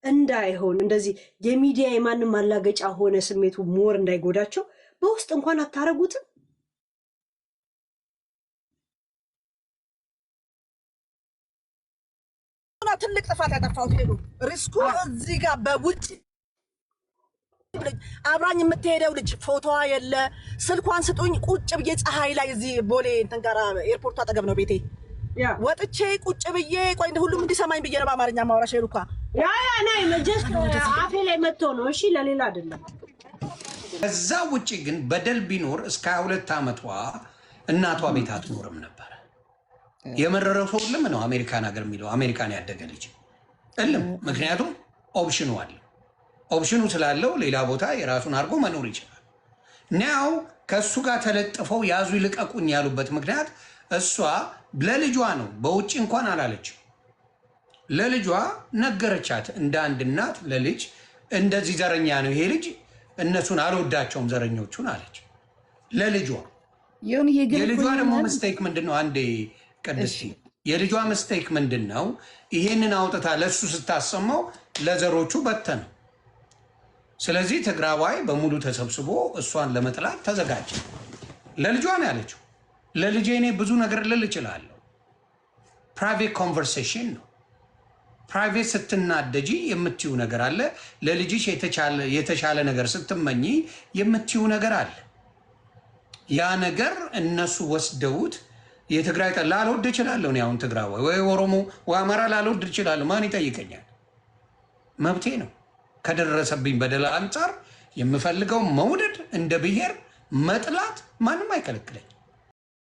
እንዳይሆን እንደዚህ የሚዲያ የማንም ማላገጫ ሆነ ስሜቱ ሞር እንዳይጎዳቸው በውስጥ እንኳን አታረጉትም? ትልቅ ጥፋት ያጠፋሁት ሄዱ ሪስኩ እዚህ ጋር በውጭ አብራኝ የምትሄደው ልጅ ፎቶዋ የለ ስልኳን ስጡኝ ቁጭ ብዬ ፀሐይ ላይ እዚህ ቦሌ እንትን ጋር ኤርፖርቱ አጠገብ ነው ቤቴ ወጥቼ ቁጭ ብዬ ቆይ ሁሉም እንዲሰማኝ ብዬ ነው በአማርኛ ማውራሽ ሄዱካ ያ ናይ መጀስ አፌ ላይ መጥቶ ነው። እሺ ለሌላ አይደለም። ከዛ ውጪ ግን በደል ቢኖር እስከ 22 ዓመቷ እናቷ ቤት አትኖርም ነበር። የመረረው ሰው ልም ነው አሜሪካን ሀገር የሚለው አሜሪካን ያደገ ልጅ እልም። ምክንያቱም ኦፕሽኑ አለ። ኦፕሽኑ ስላለው ሌላ ቦታ የራሱን አድርጎ መኖር ይችላል። ናው ከሱ ጋር ተለጥፈው ያዙ ይልቀቁኝ ያሉበት ምክንያት እሷ ለልጇ ነው። በውጭ እንኳን አላለችም። ለልጇ ነገረቻት። እንደ አንድ እናት ለልጅ እንደዚህ ዘረኛ ነው ይሄ ልጅ እነሱን አልወዳቸውም ዘረኞቹን አለች ለልጇ። የልጇ ደግሞ ሚስቴክ ምንድነው? አንዴ ቅድስት የልጇ ሚስቴክ ምንድነው? ይሄንን አውጥታ ለሱ ስታሰማው ለዘሮቹ በተነ። ስለዚህ ትግራዋይ በሙሉ ተሰብስቦ እሷን ለመጥላት ተዘጋጀ። ለልጇ ነው ያለችው። ለልጄ እኔ ብዙ ነገር ልል እችላለሁ። ፕራይቬት ኮንቨርሴሽን ነው። ፕራይቬት ስትናደጂ የምትዩ ነገር አለ። ለልጅሽ የተሻለ ነገር ስትመኝ የምትዩ ነገር አለ። ያ ነገር እነሱ ወስደውት የትግራይ ላልወድ እችላለሁ። እኔ አሁን ትግራዋይ ወይ ኦሮሞ ወይ አማራ ላልወድ እችላለሁ። ማን ይጠይቀኛል? መብቴ ነው። ከደረሰብኝ በደል አንጻር የምፈልገው መውደድ እንደ ብሔር መጥላት ማንም አይከለክለኝ።